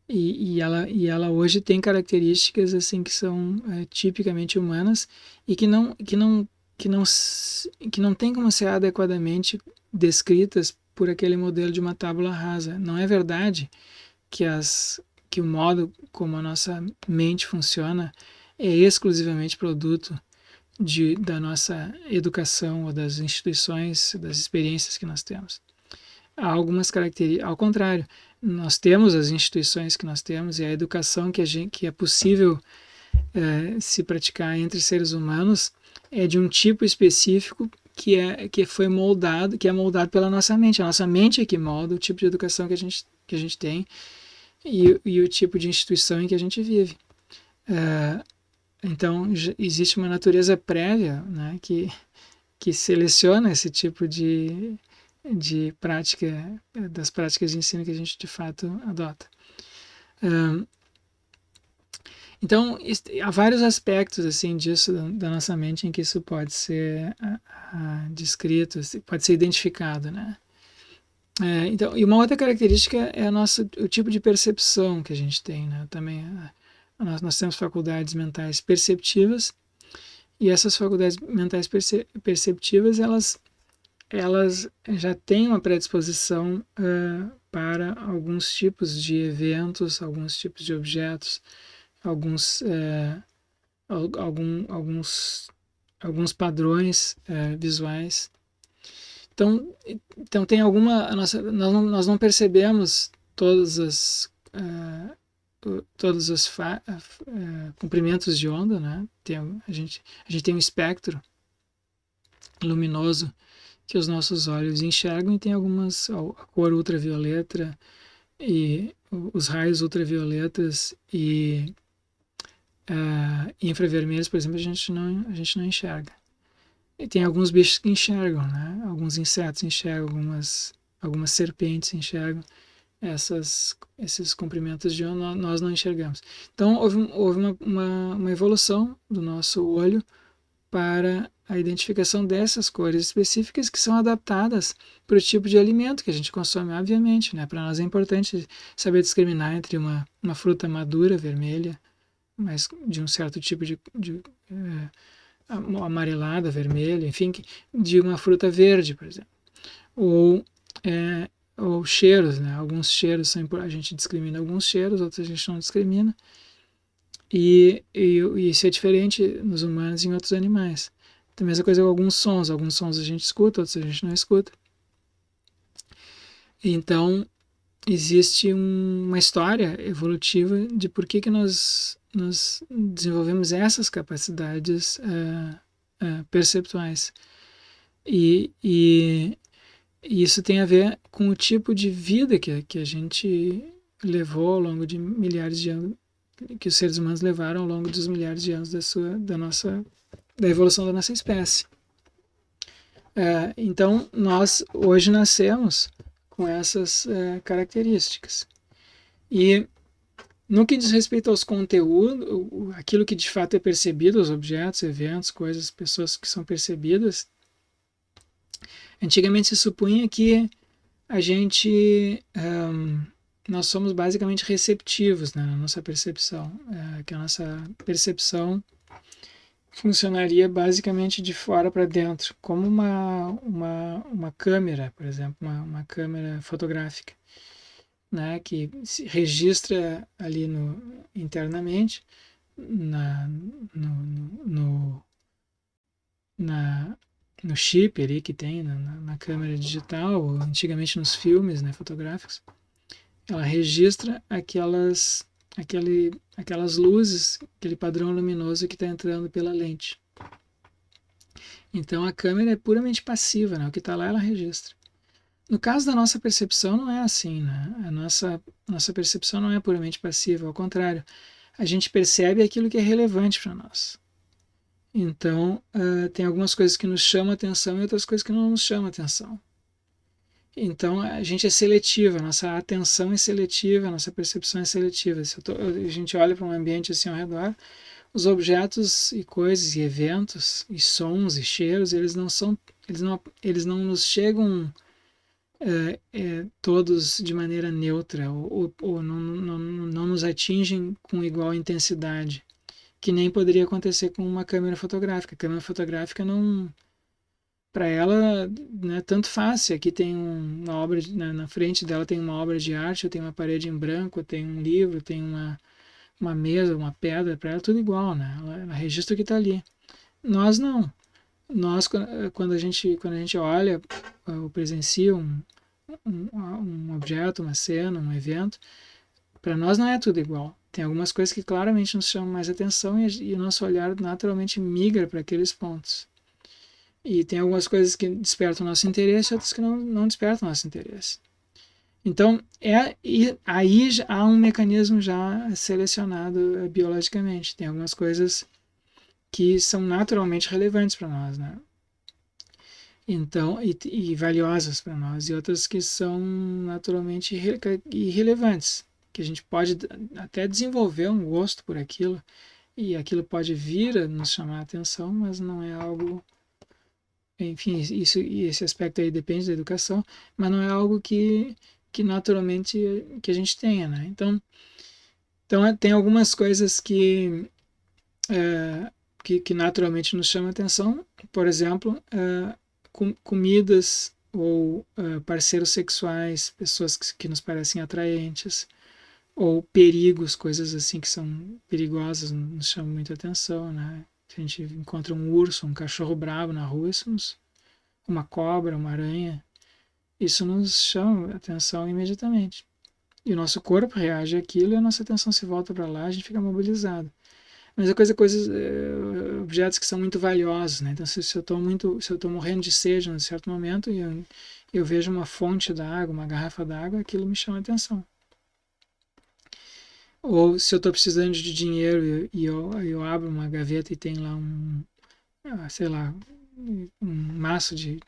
Speaker 1: e ela hoje tem características assim que são tipicamente humanas e que não tem como ser adequadamente descritas por aquele modelo de uma tábula rasa. Não é verdade que o modo como a nossa mente funciona é exclusivamente produto da nossa educação ou das instituições, das experiências que nós temos. Há algumas características, ao contrário, nós temos as instituições que nós temos e a educação que é possível se praticar entre seres humanos é de um tipo específico que foi moldado, que é moldado pela nossa mente. A nossa mente é que molda o tipo de educação que a gente tem e o tipo de instituição em que a gente vive. Então, existe uma natureza prévia, né, que seleciona esse tipo de prática, das práticas de ensino que a gente de fato adota. Então, há vários aspectos assim disso da nossa mente em que isso pode ser descrito, pode ser identificado, né? Então, e uma outra característica é o tipo de percepção que a gente tem, né? Também nós temos faculdades mentais perceptivas e essas faculdades mentais perceptivas elas já têm uma predisposição para alguns tipos de eventos, alguns tipos de objetos, alguns alguns padrões visuais. Então tem alguma nós não percebemos todos os comprimentos de onda, né? A gente tem um espectro luminoso que os nossos olhos enxergam e tem a cor ultravioleta e os raios ultravioletas e infravermelhos, por exemplo, a gente não enxerga. E tem alguns bichos que enxergam, né? Alguns insetos enxergam, algumas serpentes enxergam esses comprimentos de onda, nós não enxergamos. Então houve uma evolução do nosso olho para a identificação dessas cores específicas que são adaptadas para o tipo de alimento que a gente consome, obviamente, né? Para nós é importante saber discriminar entre uma fruta madura, vermelha, mas de um certo tipo de amarelada, vermelha, enfim, de uma fruta verde, por exemplo. Ou cheiros, né? Alguns cheiros a gente discrimina alguns cheiros, outros a gente não discrimina. E isso é diferente nos humanos e em outros animais. A mesma coisa com alguns sons a gente escuta, outros a gente não escuta. Então, existe uma história evolutiva de por que nós desenvolvemos essas capacidades perceptuais. E isso tem a ver com o tipo de vida que a gente levou ao longo de milhares de anos, que os seres humanos levaram ao longo dos milhares de anos da evolução da nossa espécie. Então, nós hoje nascemos com essas características. E no que diz respeito aos conteúdos, aquilo que de fato é percebido, os objetos, eventos, coisas, pessoas que são percebidas, antigamente se supunha que nós somos basicamente receptivos, né, na nossa percepção, que a nossa percepção funcionaria basicamente de fora para dentro, como uma câmera, por exemplo, uma câmera fotográfica, né, que se registra ali internamente no chip ali que tem na câmera digital, ou antigamente nos filmes, né, fotográficos. Ela registra aquelas luzes, aquele padrão luminoso que está entrando pela lente. Então a câmera é puramente passiva, né? O que está lá ela registra. No caso da nossa percepção não é assim, né? A nossa percepção não é puramente passiva, ao contrário, a gente percebe aquilo que é relevante para nós. Então tem algumas coisas que nos chamam a atenção e outras coisas que não nos chamam a atenção. Então a gente é seletiva, a nossa atenção é seletiva, a nossa percepção é seletiva. Se a gente olha para um ambiente assim ao redor, os objetos e coisas e eventos e sons e cheiros, eles não nos chegam todos de maneira neutra ou não nos atingem com igual intensidade, que nem poderia acontecer com uma câmera fotográfica. A câmera fotográfica para ela, né, tanto faz. Se aqui tem uma obra, na frente dela tem uma obra de arte, eu tenho uma parede em branco, eu tenho um livro, eu tenho uma mesa, uma pedra, para ela é tudo igual, né? Ela registra o que está ali. Nós não. Nós, quando a gente olha ou presencia um objeto, uma cena, um evento, para nós não é tudo igual. Tem algumas coisas que claramente nos chamam mais atenção e o nosso olhar naturalmente migra para aqueles pontos. E tem algumas coisas que despertam nosso interesse e outras que não despertam nosso interesse. Então, aí há um mecanismo já selecionado biologicamente. Tem algumas coisas que são naturalmente relevantes para nós, né? Então, e valiosas para nós, e outras que são naturalmente irrelevantes, que a gente pode até desenvolver um gosto por aquilo, e aquilo pode vir a nos chamar a atenção, mas não é algo, enfim, esse aspecto aí depende da educação, mas não é algo que naturalmente que a gente tenha, né? Então tem algumas coisas que naturalmente nos chamam a atenção, por exemplo, comidas ou parceiros sexuais, pessoas que nos parecem atraentes, ou perigos, coisas assim que são perigosas, nos chamam muita atenção, né? Se a gente encontra um urso, um cachorro bravo na rua, uma cobra, uma aranha, isso nos chama atenção imediatamente. E o nosso corpo reage àquilo e a nossa atenção se volta para lá, a gente fica mobilizado. Mas é coisas, objetos que são muito valiosos, né? Então, se eu estou morrendo de sede num certo momento e eu vejo uma fonte d'água, uma garrafa d'água, aquilo me chama a atenção. Ou se eu estou precisando de dinheiro e eu abro uma gaveta e tem lá sei lá, um maço de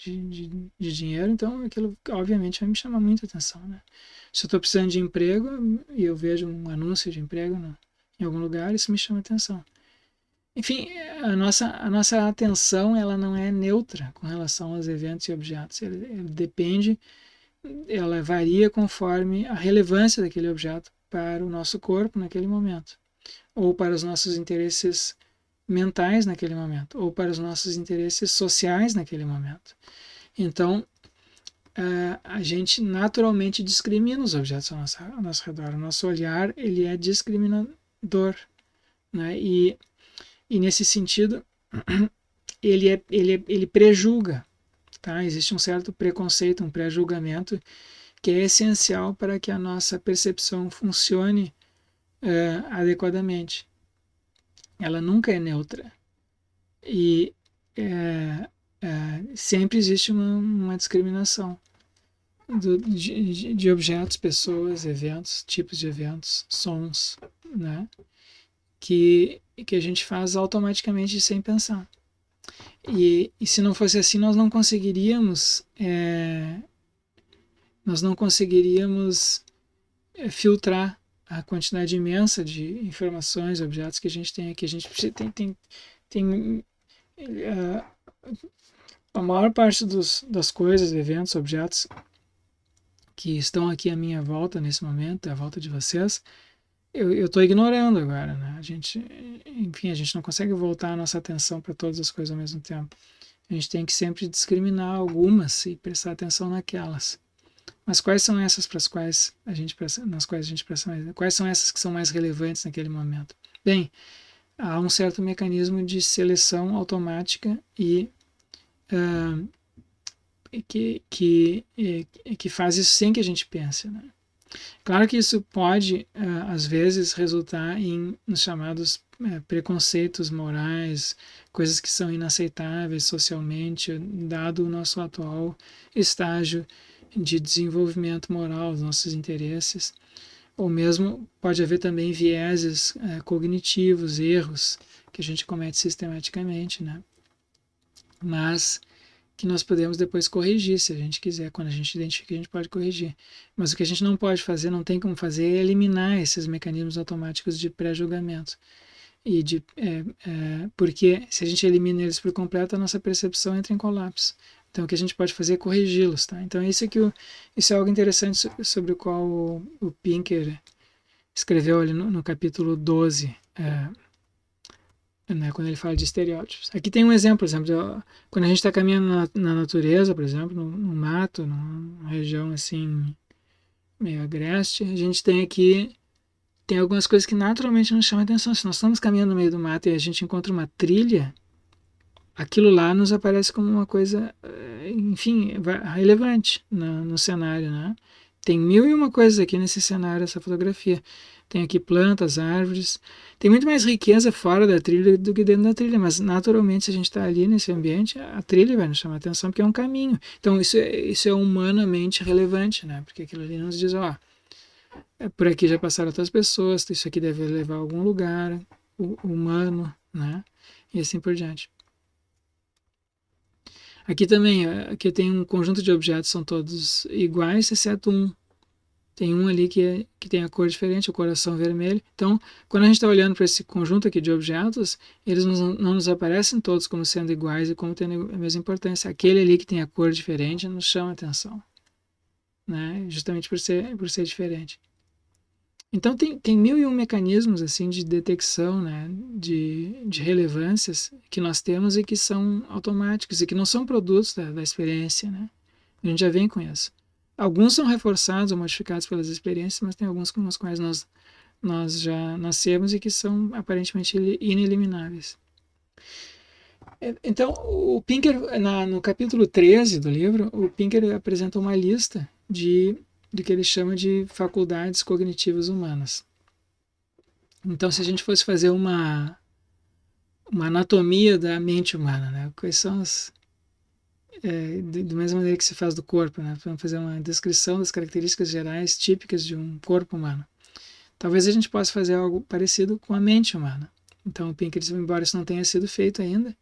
Speaker 1: dinheiro, então aquilo obviamente vai me chamar muita atenção, né? Se eu estou precisando de emprego e eu vejo um anúncio de emprego em algum lugar, isso me chama atenção. Enfim, a nossa atenção ela não é neutra com relação aos eventos e objetos. Ela depende, ela varia conforme a relevância daquele objeto para o nosso corpo naquele momento, ou para os nossos interesses mentais naquele momento, ou para os nossos interesses sociais naquele momento. Então, a gente naturalmente discrimina os objetos ao nosso redor. O nosso olhar ele é discriminador, né? E nesse sentido, ele prejulga, tá? Existe um certo preconceito, um pré-julgamento que é essencial para que a nossa percepção funcione adequadamente. Ela nunca é neutra. E sempre existe uma discriminação de objetos, pessoas, eventos, tipos de eventos, sons, né? Que a gente faz automaticamente sem pensar. E se não fosse assim, nós não conseguiríamos filtrar a quantidade imensa de informações, objetos que a gente tem aqui. A gente tem a maior parte das coisas, eventos, objetos que estão aqui à minha volta nesse momento, à volta de vocês, eu estou ignorando agora, né? Enfim, a gente não consegue voltar a nossa atenção para todas as coisas ao mesmo tempo. A gente tem que sempre discriminar algumas e prestar atenção naquelas. Mas quais são essas nas quais a gente presta mais? Quais são essas que são mais relevantes naquele momento? Bem, há um certo mecanismo de seleção automática e que faz isso sem que a gente pense, né? Claro que isso pode, às vezes, resultar nos chamados preconceitos morais, coisas que são inaceitáveis socialmente, dado o nosso atual estágio de desenvolvimento moral, dos nossos interesses. Ou mesmo pode haver também vieses cognitivos, erros que a gente comete sistematicamente, né? Mas que nós podemos depois corrigir, se a gente quiser. Quando a gente identifica, a gente pode corrigir. Mas o que a gente não pode fazer, não tem como fazer, é eliminar esses mecanismos automáticos de pré-julgamento. Porque se a gente elimina eles por completo, a nossa percepção entra em colapso. Então, o que a gente pode fazer é corrigi-los. Tá? Então, isso é algo interessante sobre o qual o Pinker escreveu ali no capítulo 12 né, quando ele fala de estereótipos. Aqui tem um exemplo, por exemplo, quando a gente está caminhando na natureza, por exemplo, no mato, numa região assim, meio agreste, a gente tem algumas coisas que naturalmente nos chamam a atenção. Se nós estamos caminhando no meio do mato e a gente encontra uma trilha, aquilo lá nos aparece como uma coisa, enfim, relevante no cenário, né? Tem mil e uma coisas aqui nesse cenário, essa fotografia. Tem aqui plantas, árvores. Tem muito mais riqueza fora da trilha do que dentro da trilha, mas naturalmente, se a gente está ali nesse ambiente, a trilha vai nos chamar a atenção porque é um caminho. Então, isso é humanamente relevante, né? Porque aquilo ali nos diz, ó, por aqui já passaram outras pessoas, isso aqui deve levar a algum lugar, humano, né? E assim por diante. Aqui também, aqui tem um conjunto de objetos, são todos iguais, exceto um. Tem um ali que tem a cor diferente, o coração vermelho. Então, quando a gente está olhando para esse conjunto aqui de objetos, eles não nos aparecem todos como sendo iguais e como tendo a mesma importância. Aquele ali que tem a cor diferente nos chama a atenção, né? Justamente por ser diferente. Então tem mil e um mecanismos assim de detecção, né, de relevâncias que nós temos e que são automáticos e que não são produtos da experiência, né? A gente já vem com isso. Alguns são reforçados ou modificados pelas experiências, mas tem alguns com os quais nós já nascemos e que são aparentemente inelimináveis. Então, o Pinker, no capítulo 13 do livro, o Pinker apresenta uma lista do que ele chama de faculdades cognitivas humanas. Então, se a gente fosse fazer uma anatomia da mente humana, né? Quais são as... da mesma maneira que se faz do corpo, né? Vamos fazer uma descrição das características gerais típicas de um corpo humano. Talvez a gente possa fazer algo parecido com a mente humana. Então, o Pinker, embora isso não tenha sido feito ainda,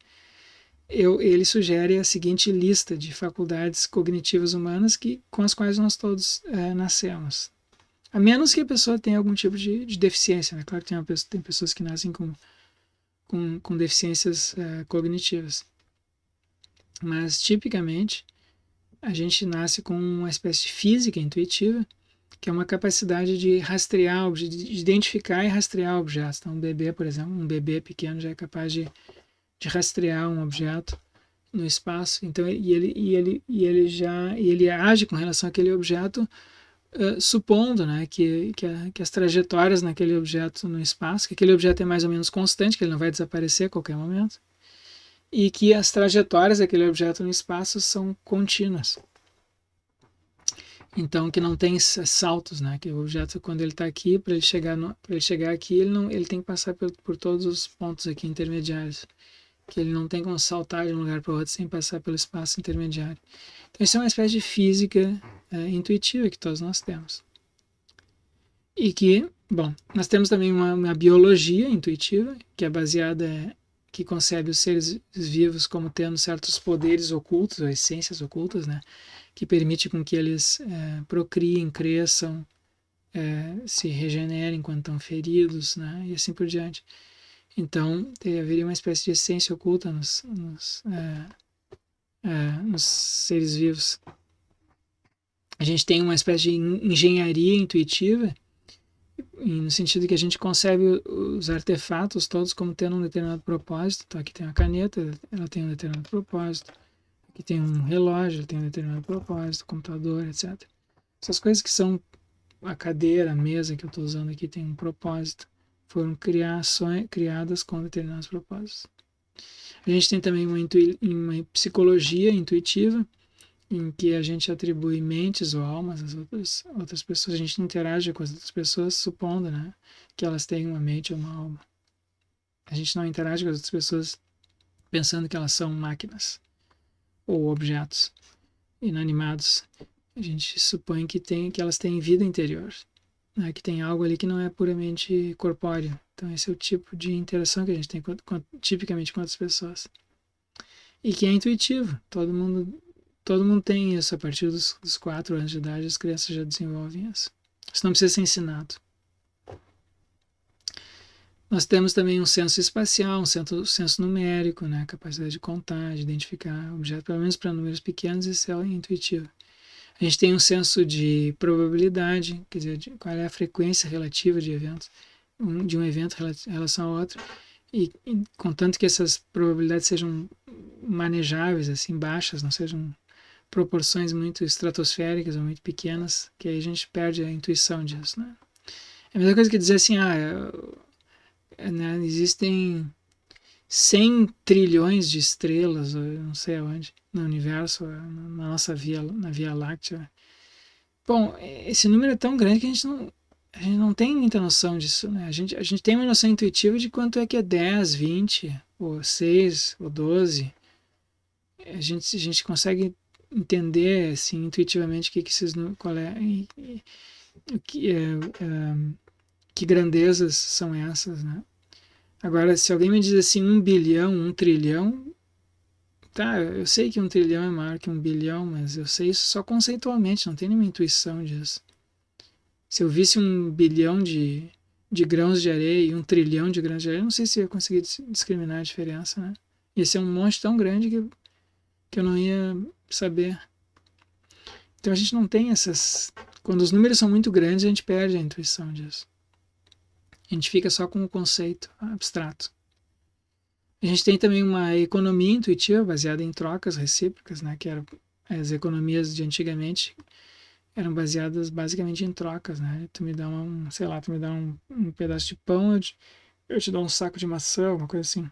Speaker 1: ele sugere a seguinte lista de faculdades cognitivas humanas com as quais nós todos nascemos. A menos que a pessoa tenha algum tipo de deficiência, né? Claro que tem pessoas que nascem com deficiências cognitivas. Mas, tipicamente, a gente nasce com uma espécie de física intuitiva, que é uma capacidade de rastrear, de identificar e rastrear objetos. Então, um bebê, por exemplo, um bebê pequeno já é capaz de rastrear um objeto no espaço. Então, ele age com relação àquele objeto, supondo, né, que as trajetórias naquele objeto no espaço, que aquele objeto é mais ou menos constante, que ele não vai desaparecer a qualquer momento, e que as trajetórias daquele objeto no espaço são contínuas. Então, que não tem saltos, né? Que o objeto, quando ele está aqui, para ele chegar aqui, ele tem que passar por todos os pontos aqui intermediários. Que ele não tem como saltar de um lugar para o outro sem passar pelo espaço intermediário. Então, isso é uma espécie de física intuitiva que todos nós temos. E que, bom, nós temos também uma biologia intuitiva, que é baseada, que concebe os seres vivos como tendo certos poderes ocultos, ou essências ocultas, né? Que permite com que eles procriem, cresçam, se regenerem quando estão feridos, né? E assim por diante. Então, haveria uma espécie de essência oculta nos seres vivos. A gente tem uma espécie de engenharia intuitiva, no sentido que a gente concebe os artefatos todos como tendo um determinado propósito. Então, aqui tem uma caneta, ela tem um determinado propósito. Aqui tem um relógio, ele tem um determinado propósito, computador, etc. Essas coisas que são a cadeira, a mesa que eu estou usando aqui tem um propósito. Foram criadas com determinados propósitos. A gente tem também uma psicologia intuitiva, em que a gente atribui mentes ou almas às outras pessoas. A gente interage com as outras pessoas supondo, né, que elas têm uma mente ou uma alma. A gente não interage com as outras pessoas pensando que elas são máquinas ou objetos inanimados. A gente supõe que elas têm vida interior, né, que tem algo ali que não é puramente corpóreo. Então esse é o tipo de interação que a gente tem tipicamente com outras pessoas. E que é intuitivo. Todo mundo tem isso. A partir dos 4 anos de idade, as crianças já desenvolvem isso. Isso não precisa ser ensinado. Nós temos também um senso espacial, um senso numérico, né? Capacidade de contar, de identificar objetos, pelo menos para números pequenos, isso é intuitivo. A gente tem um senso de probabilidade, quer dizer, qual é a frequência relativa de eventos, de um evento em relação ao outro. e contanto que essas probabilidades sejam manejáveis, assim, baixas, não sejam proporções muito estratosféricas ou muito pequenas, que aí a gente perde a intuição disso, né? É a mesma coisa que dizer assim, né, existem 100 trilhões de estrelas, ou eu não sei aonde, no universo, na nossa na Via Láctea. Bom, esse número é tão grande que a gente não tem muita noção disso, né? A gente tem uma noção intuitiva de quanto é que é 10, 20, ou 6, ou 12. A gente consegue entender, assim, intuitivamente o que esses, qual é, que, que grandezas são essas, né? Agora, se alguém me diz assim, 1 bilhão, 1 trilhão, tá, eu sei que 1 trilhão é maior que 1 bilhão, mas eu sei isso só conceitualmente, não tenho nenhuma intuição disso. Se eu visse 1 bilhão de grãos de areia e 1 trilhão de grãos de areia, não sei se eu ia conseguir discriminar a diferença, né? Ia ser um monte tão grande que eu não ia saber. Então a gente não tem essas. Quando os números são muito grandes, a gente perde a intuição disso. A gente fica só com o conceito abstrato. A gente tem também uma economia intuitiva baseada em trocas recíprocas, né? Que eram as economias de antigamente eram baseadas basicamente em trocas, né? Tu me dá sei lá, tu me dá um pedaço de pão, eu te dou um saco de maçã, uma coisa assim.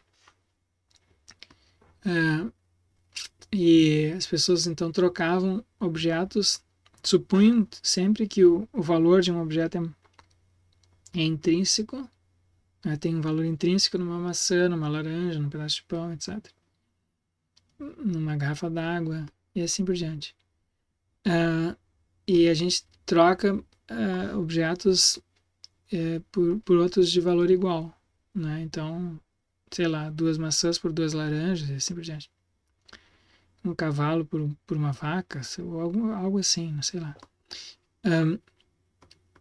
Speaker 1: É, e as pessoas então trocavam objetos, supunham sempre que o valor de um objeto é intrínseco, né? Tem um valor intrínseco numa maçã, numa laranja, num pedaço de pão, etc. Numa garrafa d'água e assim por diante. E a gente troca objetos por outros de valor igual, né? Então, sei lá, 2 maçãs por 2 laranjas e assim por diante. Um cavalo por uma vaca, ou algo assim, não sei lá.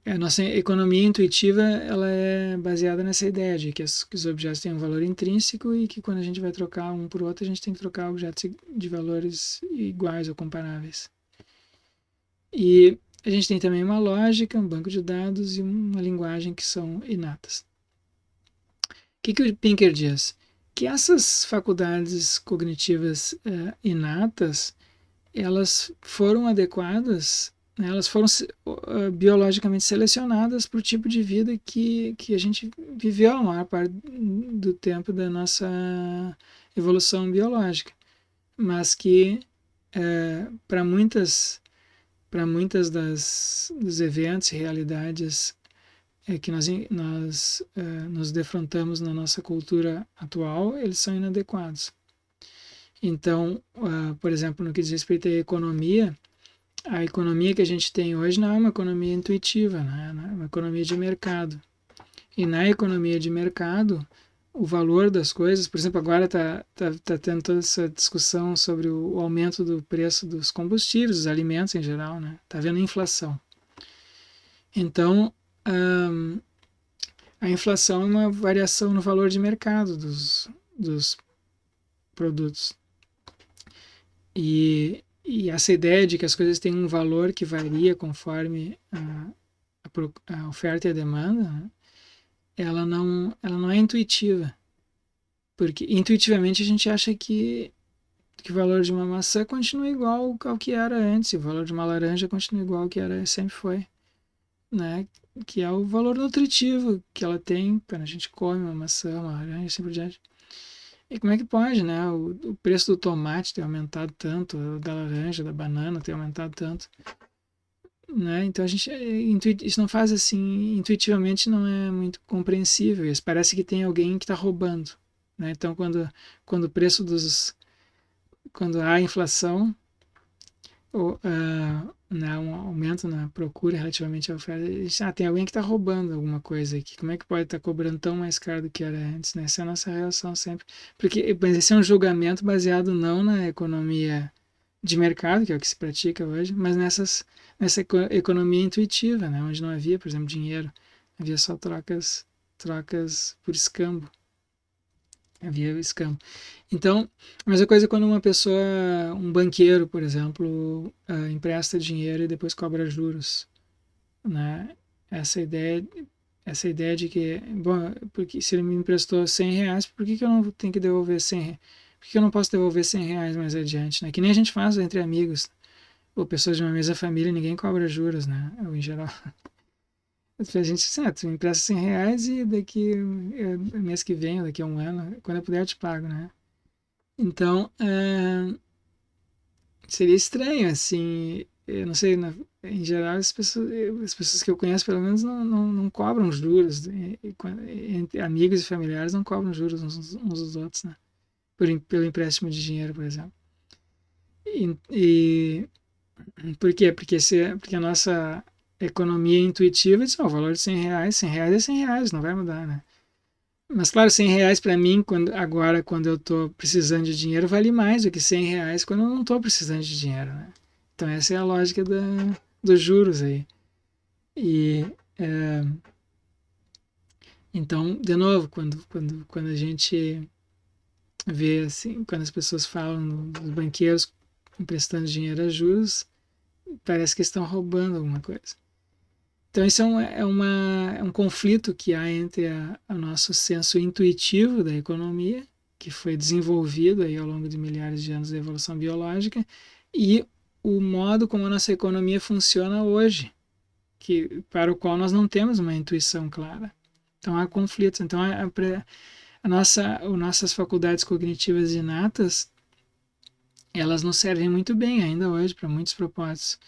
Speaker 1: A nossa economia intuitiva ela é baseada nessa ideia de que os objetos têm um valor intrínseco e que quando a gente vai trocar um por outro, a gente tem que trocar objetos de valores iguais ou comparáveis. E a gente tem também uma lógica, um banco de dados e uma linguagem que são inatas. O que o Pinker diz? Que essas faculdades cognitivas inatas, elas foram adequadas, né, elas foram biologicamente selecionadas para o tipo de vida que a gente viveu a maior parte do tempo da nossa evolução biológica, mas que para muitas dos eventos e realidades que nós nos defrontamos na nossa cultura atual, eles são inadequados. Então, por exemplo, no que diz respeito à economia, a economia que a gente tem hoje não é uma economia intuitiva, né? É uma economia de mercado. E na economia de mercado, o valor das coisas, por exemplo, agora tá tendo toda essa discussão sobre o aumento do preço dos combustíveis, dos alimentos em geral, né? Está havendo inflação. Então, a inflação é uma variação no valor de mercado dos produtos. E essa ideia de que as coisas têm um valor que varia conforme a oferta e a demanda, né, ela não é intuitiva. Porque intuitivamente a gente acha que o valor de uma maçã continua igual ao que era antes, e o valor de uma laranja continua igual ao que era, sempre foi. Né? Que é o valor nutritivo que ela tem quando a gente come uma maçã, uma laranja, assim por diante. E como é que pode, né? O preço do tomate ter aumentado tanto, da laranja, da banana ter aumentado tanto, né? Então a gente, isso não faz assim, intuitivamente não é muito compreensível. Isso parece que tem alguém que está roubando, né? Então quando o preço quando há inflação, ou, né, um aumento na procura relativamente à oferta, tem alguém que está roubando alguma coisa aqui. Como é que pode estar cobrando tão mais caro do que era antes? Né? Essa é a nossa reação sempre. Porque mas esse é um julgamento baseado não na economia de mercado, que é o que se pratica hoje, mas nessa economia intuitiva, né? Onde não havia, por exemplo, dinheiro, havia só trocas por escambo. Havia escambo. Então, a mesma coisa quando uma pessoa, um banqueiro, por exemplo, empresta dinheiro e depois cobra juros, né? Essa ideia essa ideia de que, bom, porque se ele me emprestou R$ 100, por que eu não tenho que devolver 100 reais? Por que eu não posso devolver R$ 100 mais adiante, né? Que nem a gente faz entre amigos ou pessoas de uma mesma família, ninguém cobra juros, né? Ou, em geral. A gente, certo, me empresta R$ 100 e daqui mês que vem, ou daqui a um ano, quando eu puder eu te pago, né? Então, seria estranho, assim, eu não sei, em geral as pessoas que eu conheço pelo menos não cobram juros, entre amigos e familiares não cobram juros uns dos outros, né? Pelo empréstimo de dinheiro, por exemplo. E por quê? Porque a nossa economia intuitiva diz, o valor de R$ 100 é R$ 100, não vai mudar, né? Mas claro, R$ 100 para mim, quando eu estou precisando de dinheiro, vale mais do que R$ 100 quando eu não estou precisando de dinheiro, né? Então essa é a lógica dos juros aí. E então, de novo, quando a gente vê assim, quando as pessoas falam dos banqueiros emprestando dinheiro a juros, parece que estão roubando alguma coisa. Então isso é um conflito que há entre o nosso senso intuitivo da economia, que foi desenvolvido aí ao longo de milhares de anos da evolução biológica, e o modo como a nossa economia funciona hoje, para o qual nós não temos uma intuição clara. Então há conflitos. Então nossas faculdades cognitivas inatas, elas nos servem muito bem ainda hoje para muitos propósitos,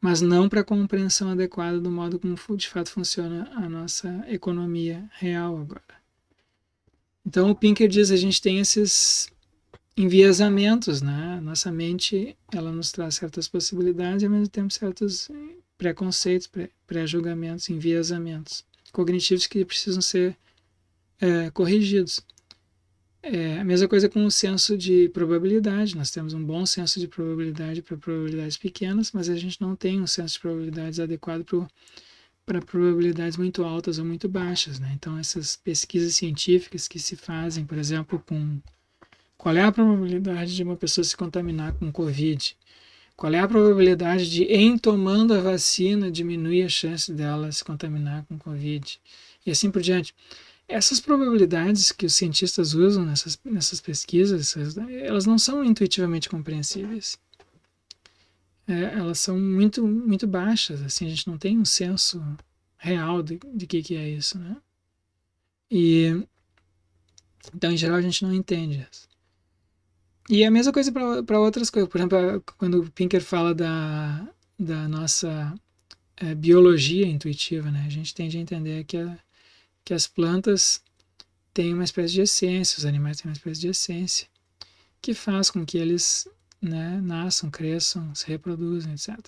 Speaker 1: mas não para a compreensão adequada do modo como de fato funciona a nossa economia real agora. Então o Pinker diz que a gente tem esses enviesamentos, né? Nossa mente, ela nos traz certas possibilidades e ao mesmo tempo certos preconceitos, pré-julgamentos, enviesamentos cognitivos que precisam ser corrigidos. A mesma coisa com o senso de probabilidade. Nós temos um bom senso de probabilidade para probabilidades pequenas, mas a gente não tem um senso de probabilidades adequado para probabilidades muito altas ou muito baixas, né? Então, essas pesquisas científicas que se fazem, por exemplo, com qual é a probabilidade de uma pessoa se contaminar com Covid? Qual é a probabilidade de, em tomando a vacina, diminuir a chance dela se contaminar com Covid? E assim por diante. Essas probabilidades que os cientistas usam nessas pesquisas, elas não são intuitivamente compreensíveis. Elas são muito, muito baixas. Assim, a gente não tem um senso real de que é isso, né? E então, em geral, a gente não entende isso. E a mesma coisa para outras coisas. Por exemplo, quando o Pinker fala da nossa biologia intuitiva, né? A gente tende a entender que as plantas têm uma espécie de essência, os animais têm uma espécie de essência, que faz com que eles, né, nasçam, cresçam, se reproduzam, etc.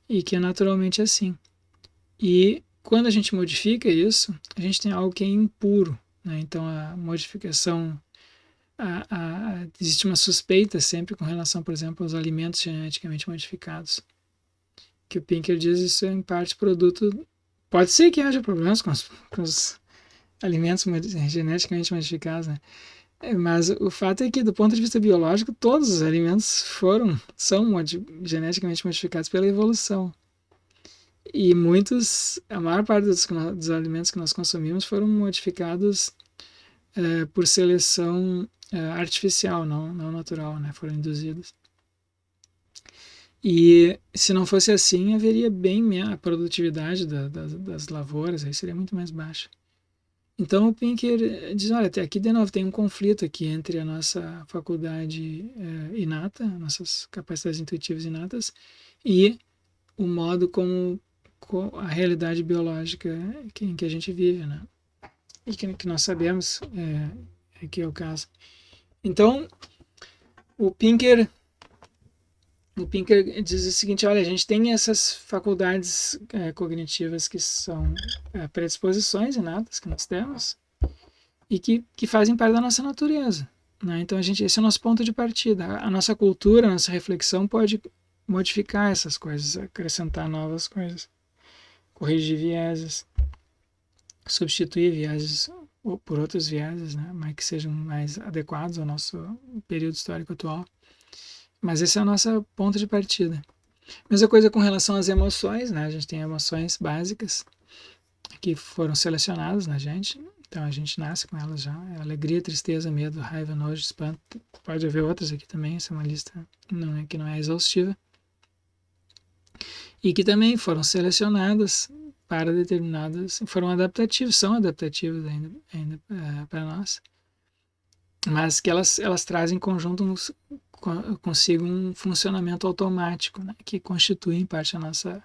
Speaker 1: E que é naturalmente assim. E quando a gente modifica isso, a gente tem algo que é impuro, né? Então a modificação, existe uma suspeita sempre com relação, por exemplo, aos alimentos geneticamente modificados. Que o Pinker diz isso é em parte produto. Pode ser que haja problemas com os alimentos geneticamente modificados, né? Mas o fato é que, do ponto de vista biológico, todos os alimentos são geneticamente modificados pela evolução. E a maior parte dos alimentos que nós consumimos foram modificados por seleção artificial, não natural, né? Foram induzidos. E se não fosse assim, haveria bem a produtividade das lavouras, aí seria muito mais baixa. Então o Pinker diz, olha, até aqui de novo tem um conflito aqui entre a nossa faculdade inata, nossas capacidades intuitivas inatas, e o modo como a realidade biológica em que a gente vive, né? E que nós sabemos que é o caso. Então, o Pinker diz o seguinte, olha, a gente tem essas faculdades cognitivas que são predisposições inatas que nós temos e que fazem parte da nossa natureza, né? Então, esse é o nosso ponto de partida. A nossa cultura, a nossa reflexão pode modificar essas coisas, acrescentar novas coisas, corrigir vieses, substituir vieses por outros vieses, né? Mas que sejam mais adequados ao nosso período histórico atual. Mas esse é o nosso ponto de partida. Mesma coisa com relação às emoções, né? A gente tem emoções básicas que foram selecionadas na gente. Então a gente nasce com elas já. Alegria, tristeza, medo, raiva, nojo, espanto. Pode haver outras aqui também, essa é uma lista que não é exaustiva. E que também foram selecionadas para determinadas, foram adaptativas, são adaptativas ainda para nós, mas que elas trazem em conjunto consigo um funcionamento automático, né, que constitui em parte a nossa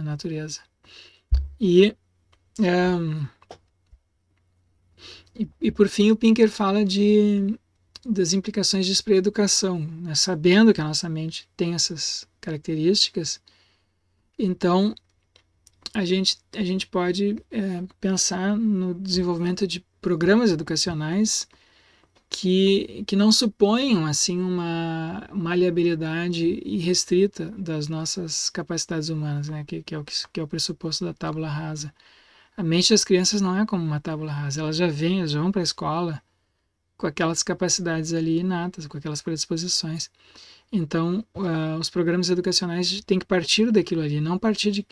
Speaker 1: natureza. E por fim o Pinker fala das implicações disso para a educação, né? Sabendo que a nossa mente tem essas características, então a gente pode pensar no desenvolvimento de programas educacionais que não suponham assim uma maleabilidade irrestrita das nossas capacidades humanas, né? que é o pressuposto da tábula rasa. A mente das crianças não é como uma tábula rasa, elas já vão para a escola com aquelas capacidades ali inatas, com aquelas predisposições. Então, os programas educacionais têm que partir daquilo ali, não partir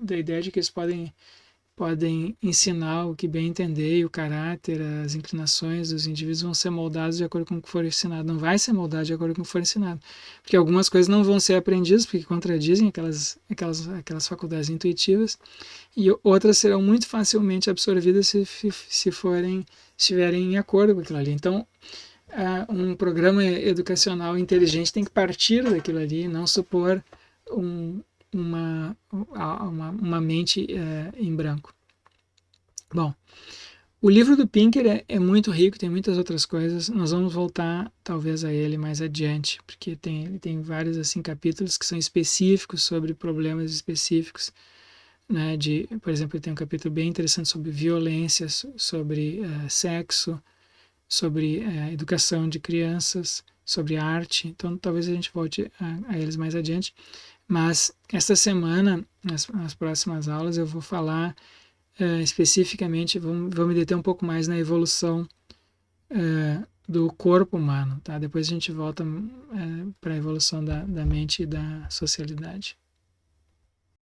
Speaker 1: da ideia de que eles podem ensinar o que bem entender, e o caráter, as inclinações dos indivíduos vão ser moldados de acordo com o que for ensinado. Não vai ser moldado de acordo com o que for ensinado. Porque algumas coisas não vão ser aprendidas, porque contradizem aquelas faculdades intuitivas, e outras serão muito facilmente absorvidas se estiverem em acordo com aquilo ali. Então, um programa educacional inteligente tem que partir daquilo ali, não supor uma mente em branco. Bom, o livro do Pinker é muito rico, tem muitas outras coisas. Nós vamos voltar talvez a ele mais adiante, porque ele tem vários assim capítulos que são específicos sobre problemas específicos, né? Por exemplo, ele tem um capítulo bem interessante sobre violência, sobre sexo, sobre educação de crianças, sobre arte. Então talvez a gente volte a eles mais adiante. Mas esta semana, nas próximas aulas, eu vou falar especificamente, vou me deter um pouco mais na evolução do corpo humano. Tá? Depois a gente volta para a evolução da mente e da socialidade.